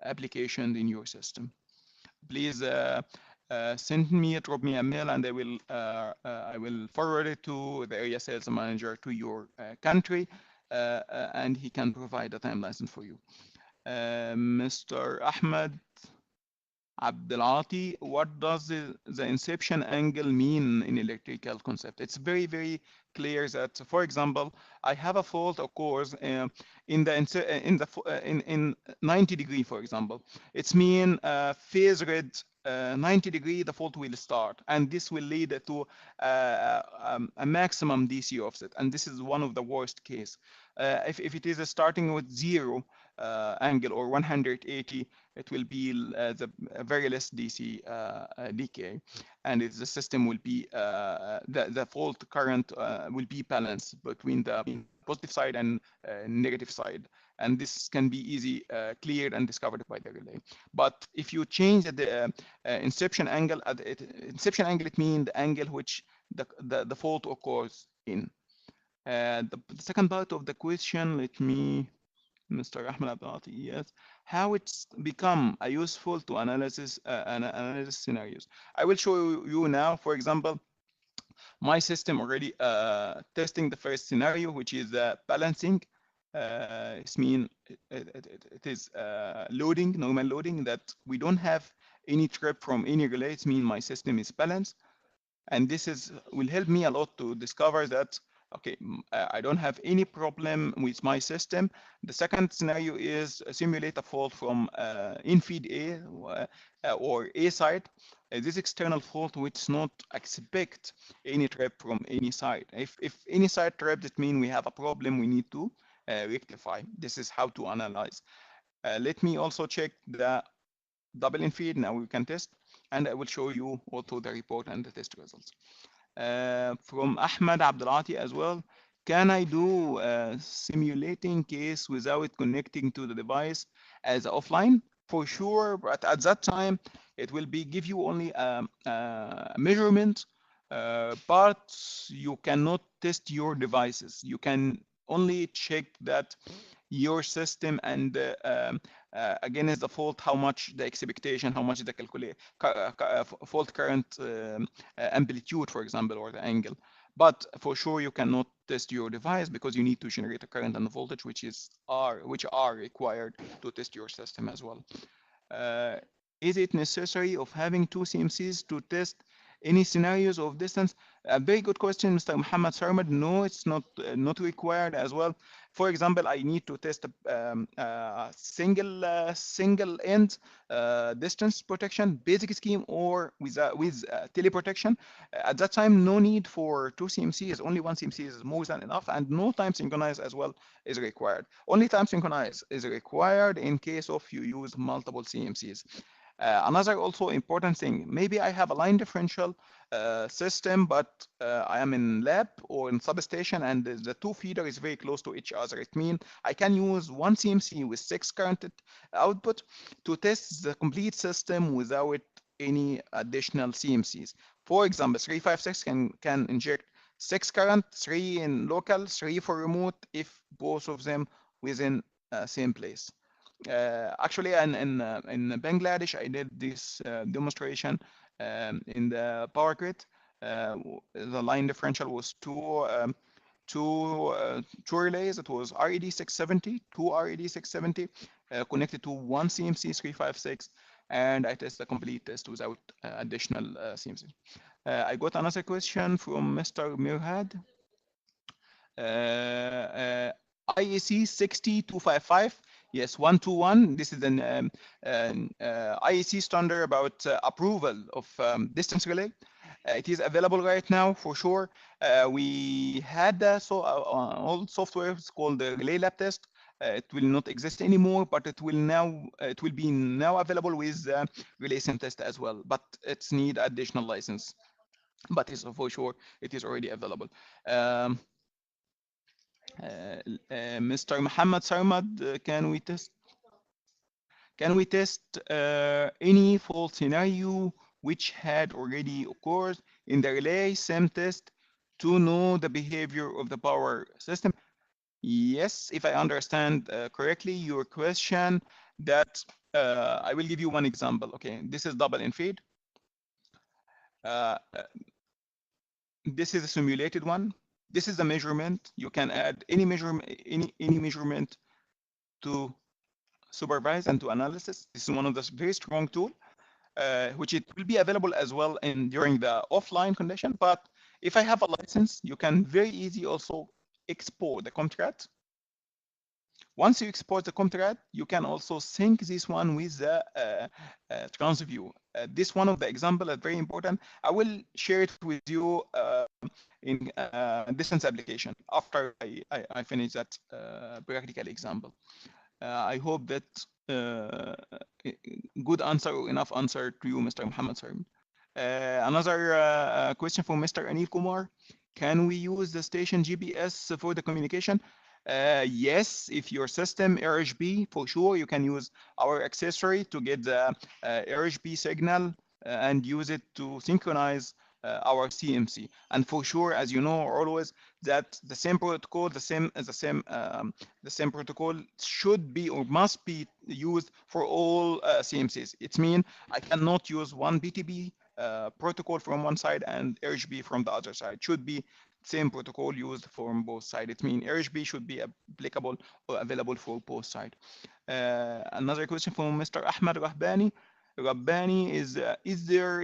S1: application in your system. Please send me, drop me a mail, and I will forward it to the area sales manager to your country, and he can provide a time license for you. Mr. Ahmed Abdelati, what does the inception angle mean in electrical concept? It's very, very clear that, for example, I have a fault occurs in 90 degree, for example. It's mean phase red 90 degree, the fault will start, and this will lead to a maximum DC offset, and this is one of the worst case. If it is starting with 0 angle or 180, it will be the very less DC decay, and the system will be the fault current will be balanced between the positive side and negative side, and this can be easy cleared and discovered by the relay. But if you change the inception angle, it means the angle which the fault occurs in. The second part of the question, let me, Mr. Ahmed Abdati, yes, how it's become a useful to analysis scenarios. I will show you now. For example, my system already testing the first scenario, which is balancing. It means it is loading, normal loading, that we don't have any trip from any relay. It means my system is balanced, and this will help me a lot to discover that, okay, I don't have any problem with my system. The second scenario is simulate a fault from in-feed A or A side. This external fault which not expect any trip from any side. If any side trips, it means we have a problem we need to rectify. This is how to analyze. Let me also check the double in-feed. Now we can test, and I will show you also the report and the test results. From Ahmed Abdelati as well, can I do simulating case without connecting to the device as offline? For sure, but at that time it will be give you only a measurement, but you cannot test your devices. You can only check that your system and again is the fault, how much the expectation, how much the fault current amplitude, for example, or the angle. But for sure, you cannot test your device because you need to generate a current and a voltage, which are required to test your system as well. Is it necessary of having two CMCs to test Any scenarios of distance? A very good question, Mr. Muhammad Sarmad. No, it's not required as well. For example, I need to test a single end distance protection basic scheme or with teleprotection. At that time, no need for two CMCs. Only one CMC is more than enough, and no time synchronize as well is required. Only time synchronize is required in case of you use multiple CMCs. Another also important thing, maybe I have a line differential system, but I am in lab or in substation and the two feeder is very close to each other. It means I can use one CMC with 6 current output to test the complete system without any additional CMCs. For example, 356 can inject 6 current, 3 in local, 3 for remote if both of them within same place. Actually, in Bangladesh, I did this demonstration in the power grid. The line differential was two relays. It was RED 670, two RED 670 connected to one CMC 356, and I tested the complete test without additional CMC. I got another question from Mr. Mirhad. IEC 60255, yes, 121. This is an IEC standard about approval of distance relay. It is available right now for sure. We had old software called the Relay Lab Test. It will not exist anymore, but it will be now available with Relay Sim Test as well. But it's need additional license. But it's for sure it is already available. Mr. Muhammad Sarmad, can we test any fault scenario which had already occurred in the relay sim test to know the behavior of the power system? Yes, if I understand correctly your question, that I will give you one example. Okay, this is double in feed. This is a simulated one. This is a measurement. You can add any measurement to supervise and to analysis. This is one of the very strong tool, which it will be available as well during the offline condition. But if I have a license, you can very easy also export the contract. Once you export the contract, you can also sync this one with the TransView. This one of the example is very important. I will share it with you in distance application after I finish that practical example. I hope that good answer or enough answer to you, Mr. Muhammad Sarim. Another question from Mr. Anil Kumar. Can we use the station GPS for the communication? Yes, if your system RHB, for sure, you can use our accessory to get the RHB signal and use it to synchronize our CMC. And for sure, as you know, always that the same protocol, the same protocol should be or must be used for all CMCs. It means I cannot use one BTB protocol from one side and RHB from the other side. It should be same protocol used from both sides. It means RHB should be applicable or available for both sides. Another question from Mr. Ahmad Rahbani. Rahbani is there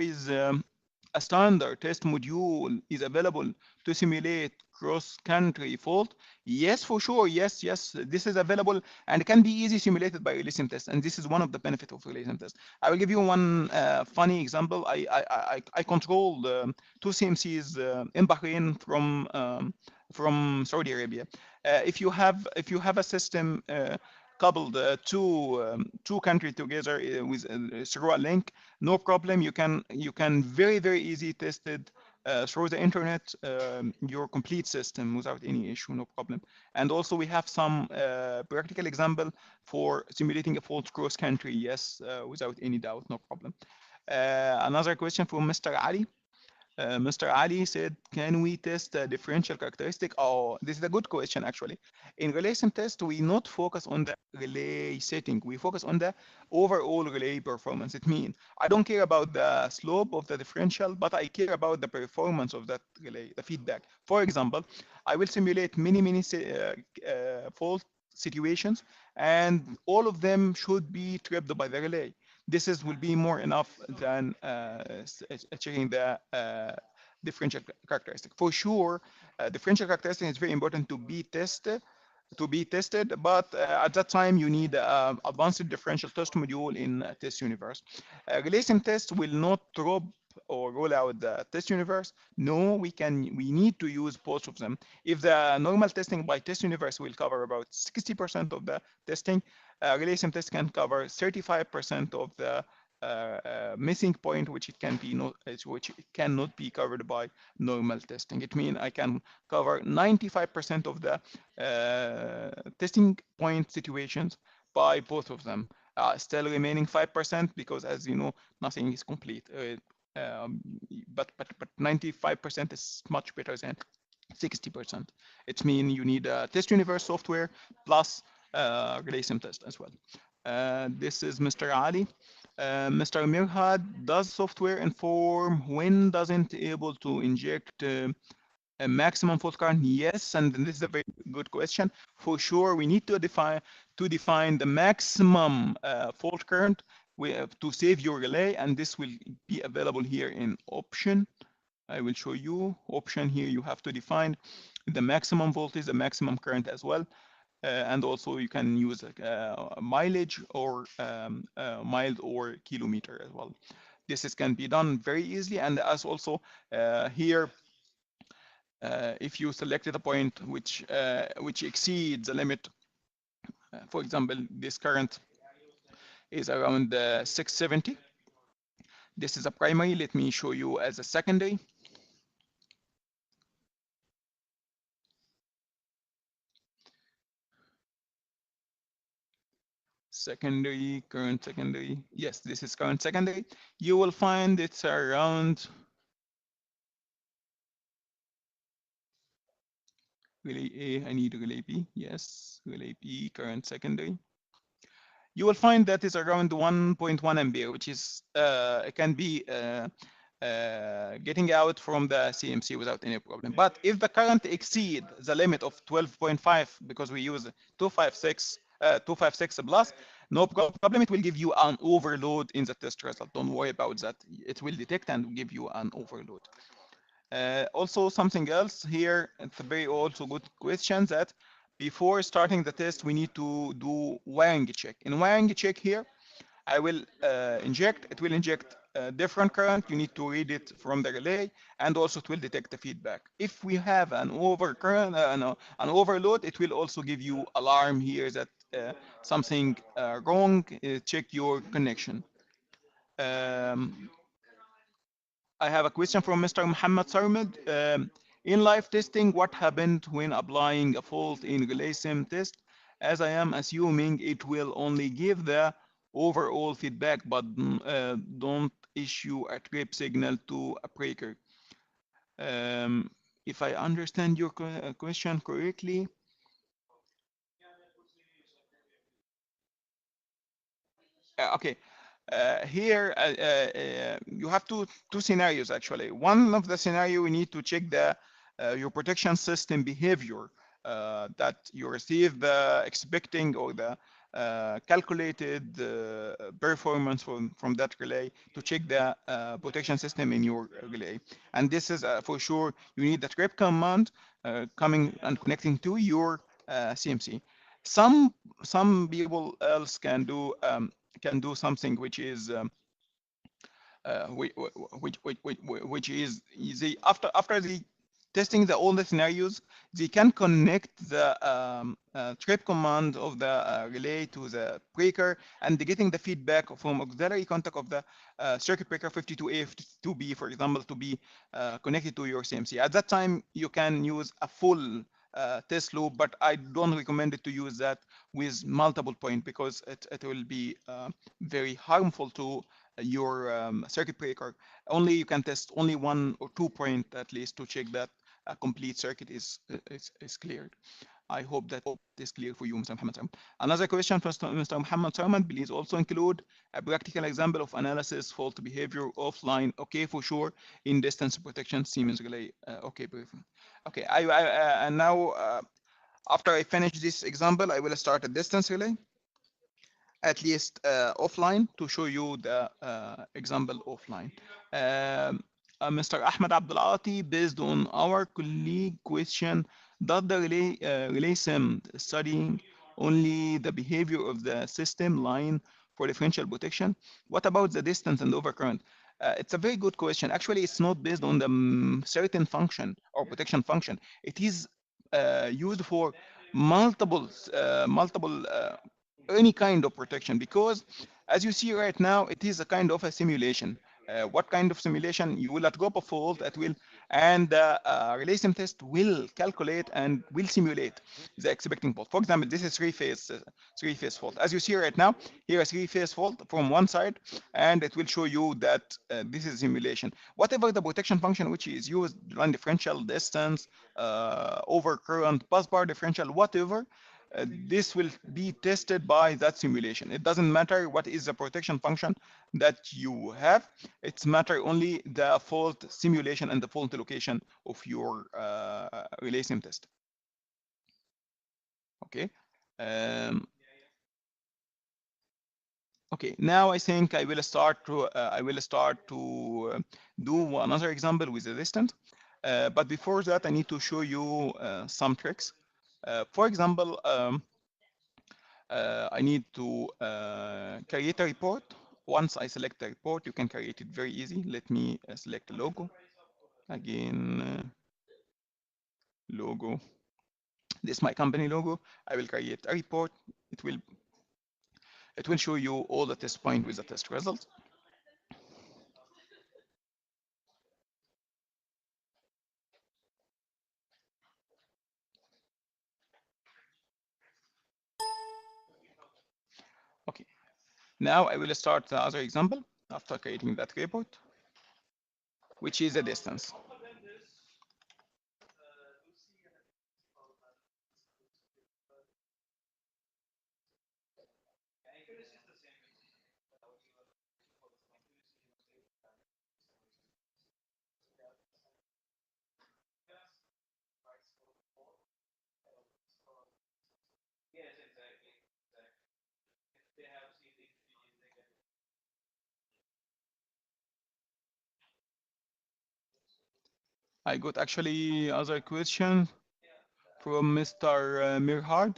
S1: a standard test module is available to simulate cross-country fault? Yes, for sure. Yes. This is available and can be easily simulated by Relay Sim Test. And this is one of the benefits of Relay Sim Test. I will give you one funny example. I controlled two CMCs in Bahrain from Saudi Arabia. If you have a system coupled two countries together with through a link, no problem. You can very easy test it through the internet your complete system without any issue, no problem. And also we have some practical example for simulating a fault cross country. Yes, without any doubt, no problem. Another question from Mr. Ali. Mr. Ali said, can we test the differential characteristic? Oh, this is a good question, actually. In relay sim test, we not focus on the relay setting. We focus on the overall relay performance. It means I don't care about the slope of the differential, but I care about the performance of that relay, the feedback. For example, I will simulate many fault situations, and all of them should be tripped by the relay. This will be more enough than checking the differential characteristic. For sure, differential characteristic is very important to be tested, but at that time you need advanced differential test module in test universe. Relation test will not drop or roll out the test universe. No, we need to use both of them. If the normal testing by test universe will cover about 60% of the testing, relation test can cover 35% of the missing point, which it can be not, which it cannot be covered by normal testing. It means I can cover 95% of the testing point situations by both of them. Still remaining 5% because, as you know, nothing is complete. Um, but 95% is much better than 60%. It means you need a test universe software plus relation test as well. This is Mr. Ali. Mr. Mirhad, does software inform when doesn't able to inject a maximum fault current? Yes, and this is a very good question. For sure, we need to define the maximum fault current we have to save your relay, and this will be available here in option. I will show you option here. You have to define the maximum voltage, the maximum current as well. And also you can use mileage or miles or kilometer as well. This can be done very easily, and as also here, if you selected a point which exceeds the limit, for example, this current is around 670. This is a primary. Let me show you as a secondary. Secondary, current secondary. Yes, this is current secondary. You will find it's around relay A. I need relay B. Yes, relay B, current secondary. You will find that is around 1.1 ampere, which is it can be getting out from the CMC without any problem. But if the current exceed the limit of 12.5, because we use 256 plus, no problem. It will give you an overload in the test result. Don't worry about that. It will detect and give you an overload. Also, something else here, it's a very also good question that before starting the test, we need to do wiring check. In wiring check here, I will inject, it will inject a different current. You need to read it from the relay, and also it will detect the feedback. If we have an overcurrent, no, an overload, it will also give you alarm here that something wrong. Check your connection. I have a question from Mr. Muhammad Sarmed. In live testing, what happened when applying a fault in relay sim test? As I am assuming it will only give the overall feedback, but don't issue a trip signal to a breaker. If I understand your question correctly, okay. Here you have two scenarios actually. One of the scenario, we need to check the your protection system behavior that you receive the expecting or the calculated performance from that relay to check the protection system in your relay. And this is for sure you need the trip command coming and connecting to your CMC. Some people else can do something which is which is easy after the testing all the scenarios, they can connect the trip command of the relay to the breaker and getting the feedback from auxiliary contact of the circuit breaker 52A, 52B, for example, to be connected to your CMC. At that time, you can use a full test loop, but I don't recommend it to use that with multiple points because it will be very harmful to your circuit breaker. Only you can test only 1 or 2 points at least to check that a complete circuit is cleared. I hope that is clear for you, Mr. Muhammad Salman. Another question from Mr. Muhammad Salman, please also include a practical example of analysis fault behavior offline. Okay, for sure, in distance protection Siemens relay. Okay, perfect. Okay, and now after I finish this example, I will start a distance relay. at least offline to show you the example offline. Mr. Ahmed Abdulati, based on our colleague question, does the relay sim studying only the behavior of the system line for differential protection? What about the distance and overcurrent? It's a very good question. Actually, it's not based on the certain function or protection function. It is used for multiple any kind of protection, because as you see right now, it is a kind of a simulation. What kind of simulation? You will at drop a fault that will, and the relay sim test will calculate and will simulate the expecting fault. For example, this is three-phase fault. As you see right now, here a three-phase fault from one side, and it will show you that this is simulation. Whatever the protection function which is used, line differential, distance, overcurrent, busbar differential, whatever, this will be tested by that simulation. It doesn't matter what is the protection function that you have. It's matter only the fault simulation and the fault location of your relay sim test. Okay. Okay. Now I think I will start to do another example with the distance. But before that, I need to show you some tricks. For example, I need to create a report. Once I select the report, you can create it very easy. Let me select a logo. Again, logo. This is my company logo. I will create a report. It will show you all the test points with the test results. Okay. Now I will start the other example after creating that report, which is a distance. I got actually other question from Mr. Mirhard.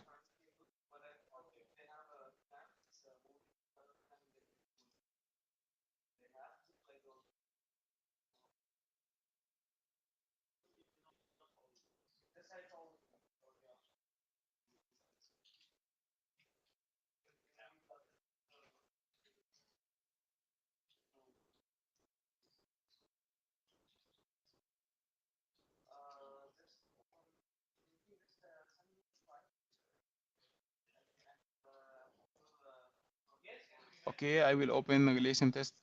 S1: Okay, I will open the relation test.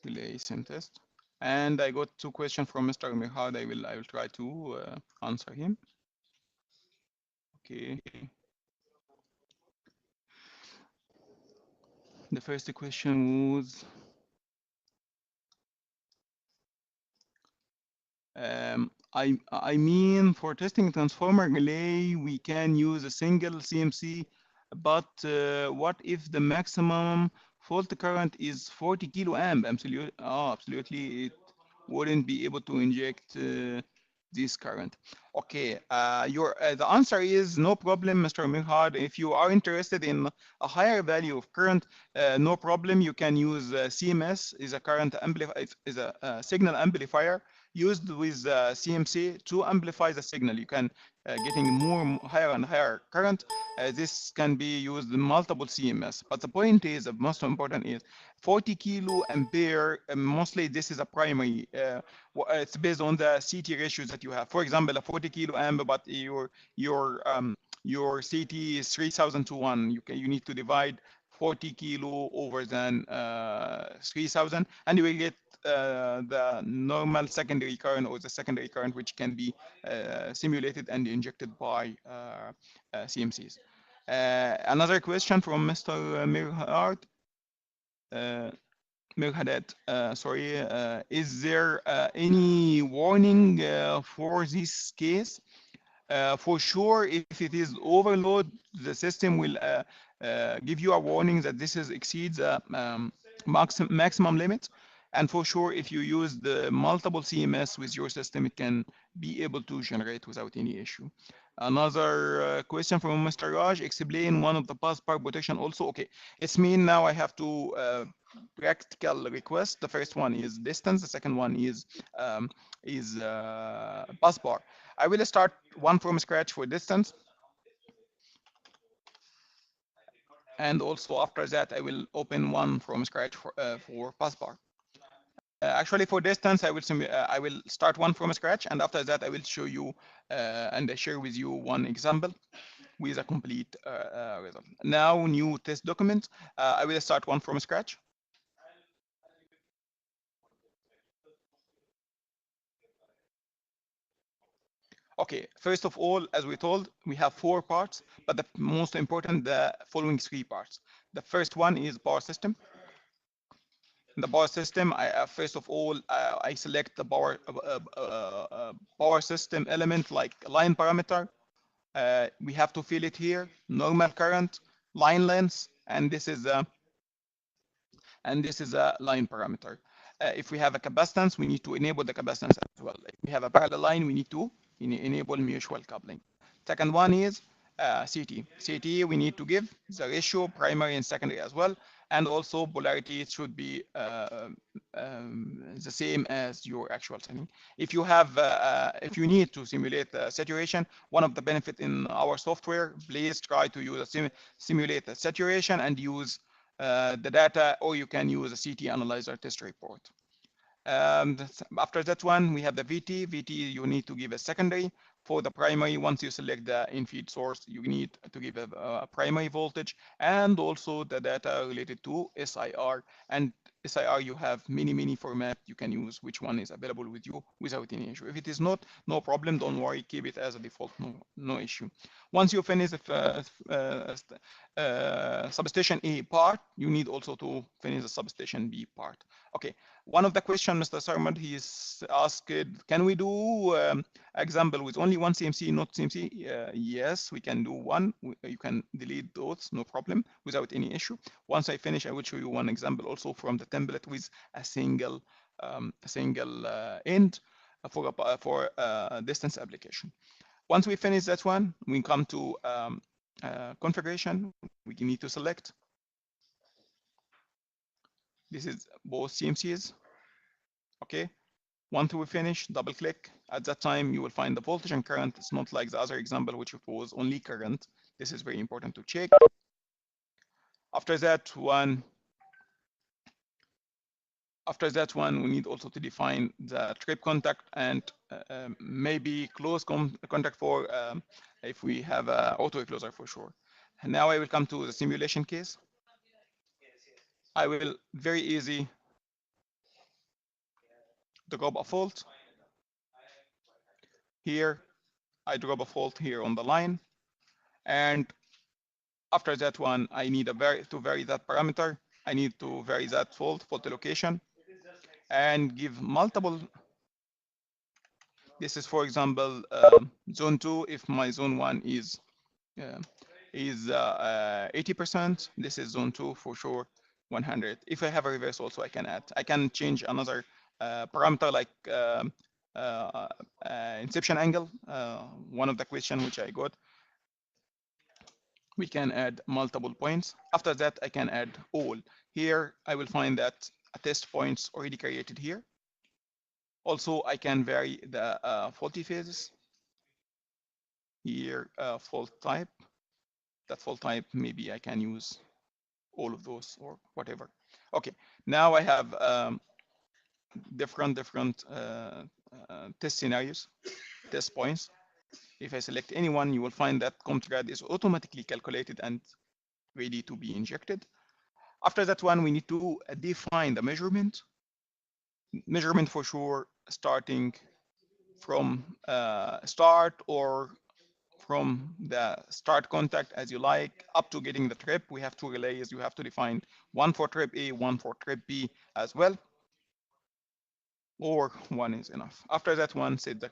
S1: Relation test. And I got two questions from Mr. Mirhad. I will try to answer him. Okay. The first question was I mean, for testing transformer relay, we can use a single CMC, but what if the maximum fault current is 40 kilo amp? Absolutely, it wouldn't be able to inject this current. Okay, the answer is no problem, Mr. Mirhad. If you are interested in a higher value of current, no problem. You can use CMS, is a current amplifier, is a signal amplifier used with CMC to amplify the signal. You can getting more higher and higher current. This can be used in multiple CMS. But the point is, the most important is 40 kilo ampere. Mostly, this is a primary. It's based on the CT ratios that you have. For example, a 40 kilo amp, but your CT is 3,000 to 1. You need to divide 40 kilo over than 3,000, and you will get the normal secondary current or the secondary current which can be simulated and injected by CMCs. Another question from Mr. Mirhad. Mirhadat, sorry, is there any warning for this case? For sure, if it is overload, the system will give you a warning that this is exceeds maximum limit. And for sure, if you use the multiple CMS with your system, it can be able to generate without any issue. Another question from Mr. Raj, explain one of the bus bar protection also. Okay, it's mean now I have to practical request. The first one is distance. The second one is bus bar. I will start one from scratch for distance. And also after that, I will open one from scratch for bus bar. Actually, for distance, I will start one from scratch, and after that, I will show you and I share with you one example with a complete result. Now, new test document. I will start one from scratch. Okay, first of all, as we told, we have 4 parts, but the most important, the following 3 parts. The first one is power system. In the power system, first of all, I select the power system element like line parameter. We have to fill it here, normal current, line length, and this is a line parameter. If we have a capacitance, we need to enable the capacitance as well. If we have a parallel line, we need to enable mutual coupling. Second one is CT. CT, we need to give the ratio, primary and secondary as well. And also polarity, it should be the same as your actual setting. If you have, if you need to simulate the saturation, one of the benefits in our software, please try to use simulate the saturation and use the data, or you can use a CT analyzer test report. After that one, we have the VT. VT, you need to give a secondary. For the primary, once you select the in-feed source, you need to give a primary voltage and also the data related to SIR. And SIR, you have many format you can use, which one is available with you without any issue. If it is not, no problem, don't worry, keep it as a default, no issue. Once you finish the substation A part, you need also to finish the substation B part. Okay, one of the questions, Mr. Sarmad, he's asked, can we do example with only one CMC, not CMC? Yes, we can do one. You can delete those, no problem, without any issue. Once I finish, I will show you one example also from the template with a single end for distance application. Once we finish that one, we come to configuration. We need to select. This is both CMCs. Okay. Once we finish, double click. At that time, you will find the voltage and current. It's not like the other example, which was only current. This is very important to check. After that one, we need also to define the trip contact and maybe close contact for if we have an auto closer for sure. And now I will come to the simulation case. I will very easy drop a fault. Here, I drop a fault here on the line. And after that one, I need to vary that parameter. I need to vary that fault location and give multiple. This is, for example, zone 2. If my zone 1 is 80%, this is zone 2 for sure, 100. If I have a reverse also, I can add. I can change another parameter like inception angle. One of the question which I got. We can add multiple points. After that, I can add all. Here, I will find that a test points already created here. Also, I can vary the faulty phases. Here, fault type. That fault type, maybe I can use all of those or whatever. Okay, now I have different test scenarios, test points. If I select any one, you will find that ComTrad is automatically calculated and ready to be injected. After that one, we need to define the measurement. Measurement for sure, starting from start or from the start contact as you like, up to getting the trip. We have 2 relays. You have to define one for trip A, one for trip B as well, or one is enough. After that one, set the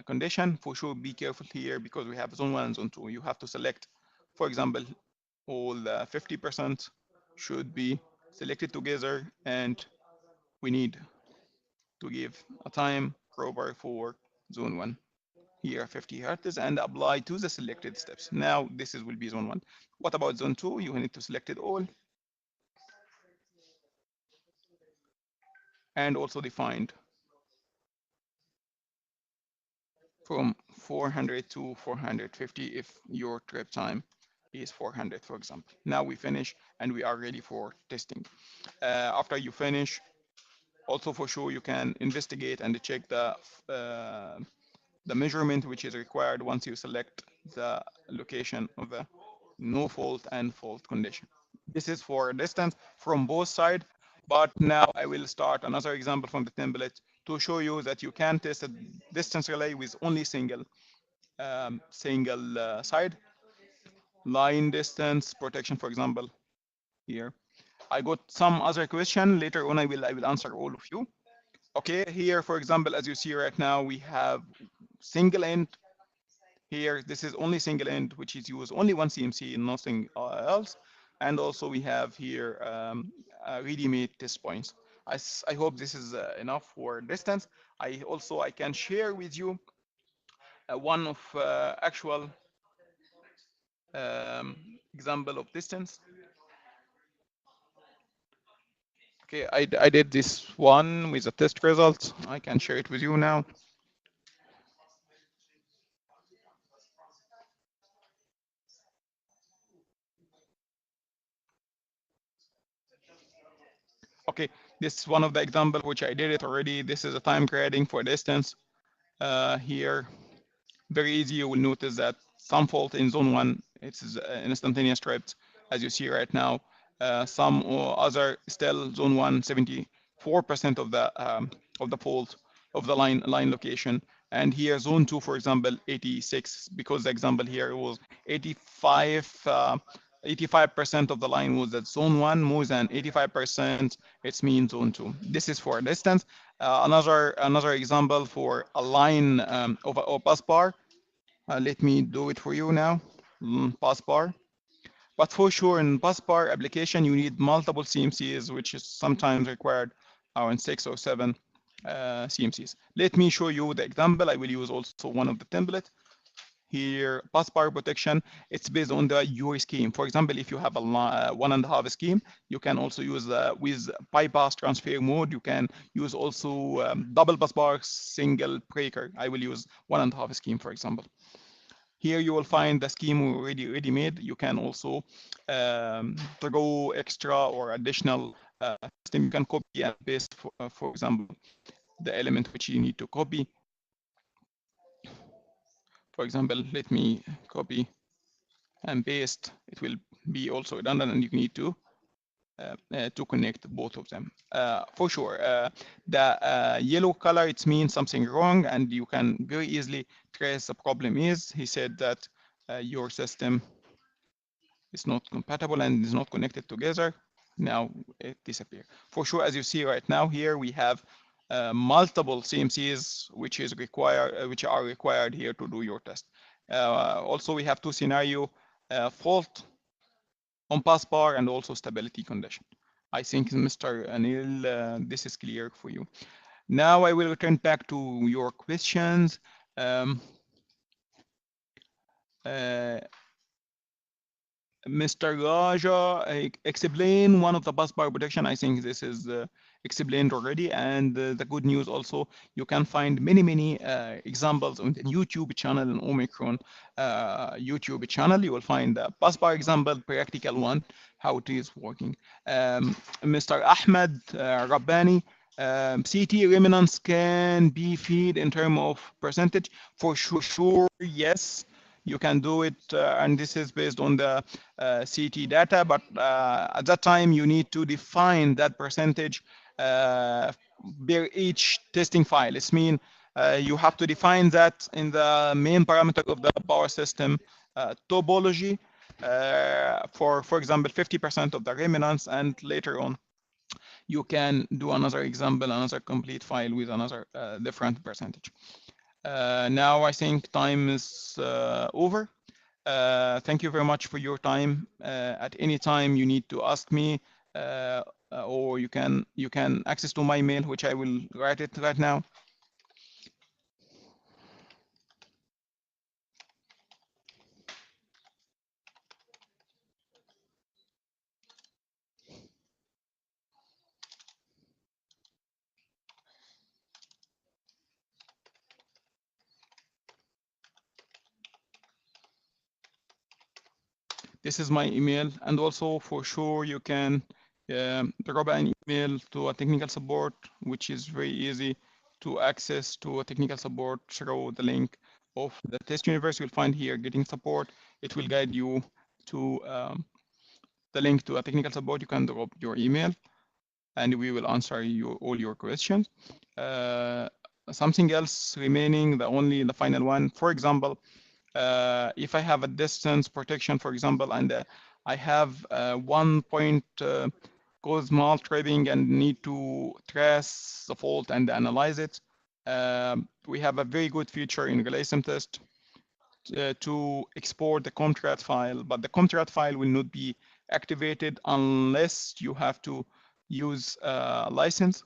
S1: condition. For sure, be careful here because we have zone 1 and zone 2. You have to select, for example, all 50% should be selected together, and we need to give a time proper for zone 1. Here 50 hertz and apply to the selected steps. Now this will be zone 1. What about zone 2? You need to select it all and also defined from 400 to 450 if your trip time is 400, for example. Now we finish and we are ready for testing. After you finish, also for sure you can investigate and check the measurement which is required once you select the location of the no fault and fault condition. This is for distance from both sides, but now I will start another example from the template to show you that you can test a distance relay with only single side. Line distance protection, for example, here. I got some other question later on. I will answer all of you. Okay, here, for example, as you see right now, we have single end. Here, this is only single end, which is used only one CMC and nothing else. And also we have here ready-made test points. I hope this is enough for distance. I can share with you one of actual example of distance. Okay, I did this one with the test results. I can share it with you now. Okay, this is one of the example which I did it already. This is a time grading for distance. Here, very easy. You will notice that some fault in zone 1, it's instantaneous trips, as you see right now. Some other still zone 1, 74% of the fault of the line location. And here zone 2, for example, 86, because the example here was 85% of the line was at zone 1, more than 85%, it's mean zone 2. This is for distance. Another example for a line of a bus bar. Let me do it for you now. Bus bar. But for sure, in bus bar application, you need multiple CMCs, which is sometimes required around 6 or 7 CMCs. Let me show you the example. I will use also one of the templates. Here, bus bar protection, it's based on your scheme. For example, if you have a 1.5 scheme, you can also use with bypass transfer mode. You can use also double bus bar, single breaker. I will use 1.5 scheme, for example. Here you will find the scheme already made. You can also throw extra or additional system. You can copy and paste, for example, the element which you need to copy. For example, let me copy and paste. It will be also redundant, and you need to connect both of them. For sure, the yellow color, it means something wrong, and you can very easily trace the problem is. He said that your system is not compatible and is not connected together. Now it disappeared. For sure, as you see right now here, we have multiple CMCs which are required here to do your test. Also, we have two scenario: fault on bus bar and also stability condition. I think, Mr. Anil, this is clear for you. Now I will return back to your questions. Mr. Raja, explain one of the bus bar protection. I think this is explained already. And the good news also, you can find many examples on the YouTube channel and Omicron YouTube channel. You will find the bus bar example, practical one, how it is working. Mr. Ahmed Rabbani, CT remnants can be feed in terms of percentage. For sure, yes. You can do it, and this is based on the CT data, but at that time you need to define that percentage per each testing file. It means you have to define that in the main parameter of the power system topology for example, 50% of the remnants, and later on you can do another example, another complete file with another different percentage. Now I think time is over. Thank you very much for your time. At any time you need to ask me, or you can access to my mail, which I will write it right now. This is my email, and also for sure you can drop an email to a technical support, which is very easy to access to a technical support through the link of the test universe. You'll find here getting support. It will guide you to the link to a technical support. You can drop your email and we will answer all your questions. Something else remaining, the final one, for example, if I have a distance protection, for example, and I have 1 point cause maltripping and need to trace the fault and analyze it, we have a very good feature in relay sim test to export the contract file, but the contract file will not be activated unless you have to use a license.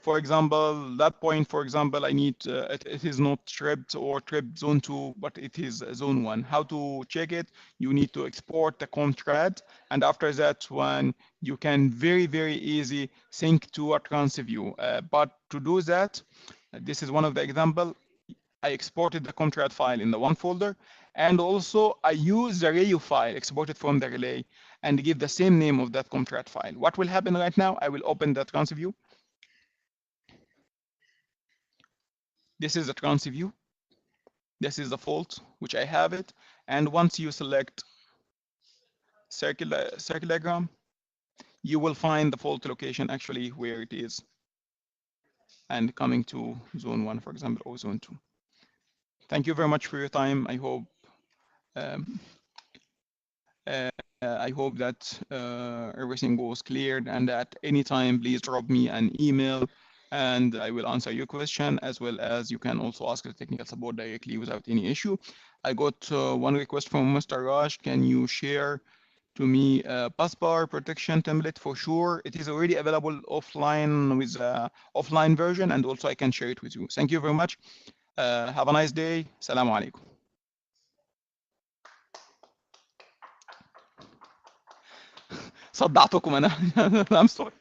S1: For example, that point, for example, I need, it is not tripped or tripped zone 2, but it is zone 1. How to check it? You need to export the contract, and after that one, you can very, very easy sync to a transview. But to do that, this is one of the example. I exported the contract file in the one folder, and also I use the RAIU file exported from the relay and give the same name of that contract file. What will happen right now? I will open the transview. This is the transview. This is the fault, which I have it. And once you select circle diagram, you will find the fault location actually where it is and coming to zone 1, for example, or zone 2. Thank you very much for your time. I hope that everything goes cleared, and at any time, please drop me an email and I will answer your question, as well as you can also ask the technical support directly without any issue. I got one request from Mr. Raj. Can you share to me a busbar protection template? For sure, it is already available offline with offline version, and also I can share it with you. Thank you very much. Have a nice day. Assalamu alaikum. صدعتكم انا. I'm sorry.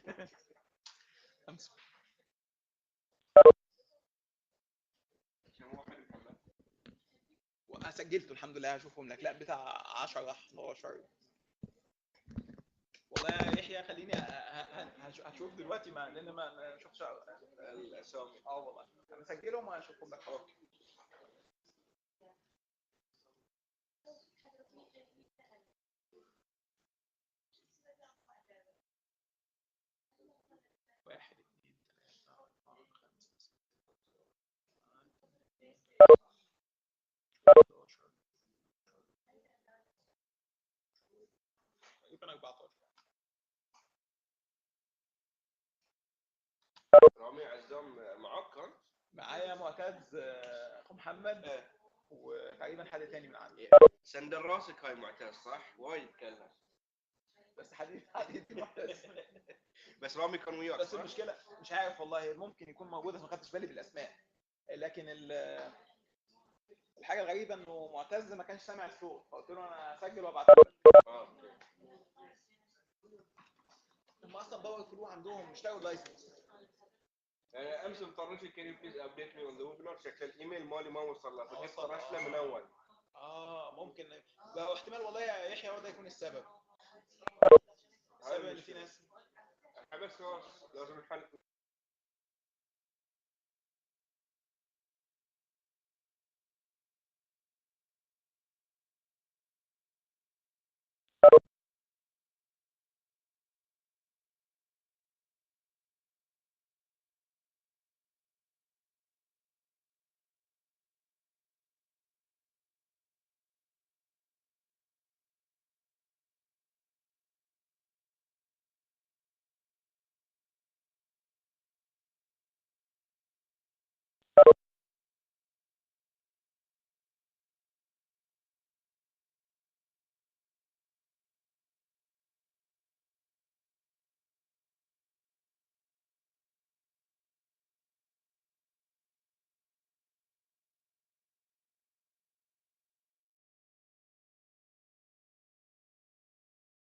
S1: سجلته الحمد لله. هشوفهم لك. لا بتاع 10 11. والله يا يحيى خليني هشوف دلوقتي، لان ما شفتش الاسامي. والله انا مسجلهم وهشوفهم لك. خلاص. واحد اثنين ثلاثة أربعة خمسة ستة سبعة 11 تقريبا 14.
S2: رامي عزام معاك كان؟
S1: معايا معتز، اخو محمد، وتقريبا حد تاني من عندي.
S2: سندر راسك هاي معتز صح؟ وايد يتكلم.
S1: بس حديد معتز.
S2: بس رامي كان وياك.
S1: بس المشكله مش عارف والله، ممكن يكون موجود بس ما خدتش بالي بالاسماء. لكن الحاجه الغريبه انه معتز ما كانش سامع الصوت، فقلت له انا هسجل وابعته لك.
S2: اوكي.
S1: هم اصلا باور فلو عندهم اشتروا لايسنس.
S2: امس مطرش الكريم بليز ابديت مي اون ذا ويبنار. شكل الايميل مالي ما وصل له، فقلت طرش له من اول.
S1: ممكن ده احتمال والله يا يحيى، هو ده يكون السبب. السبب ان في ناس
S2: حبس لازم الحل.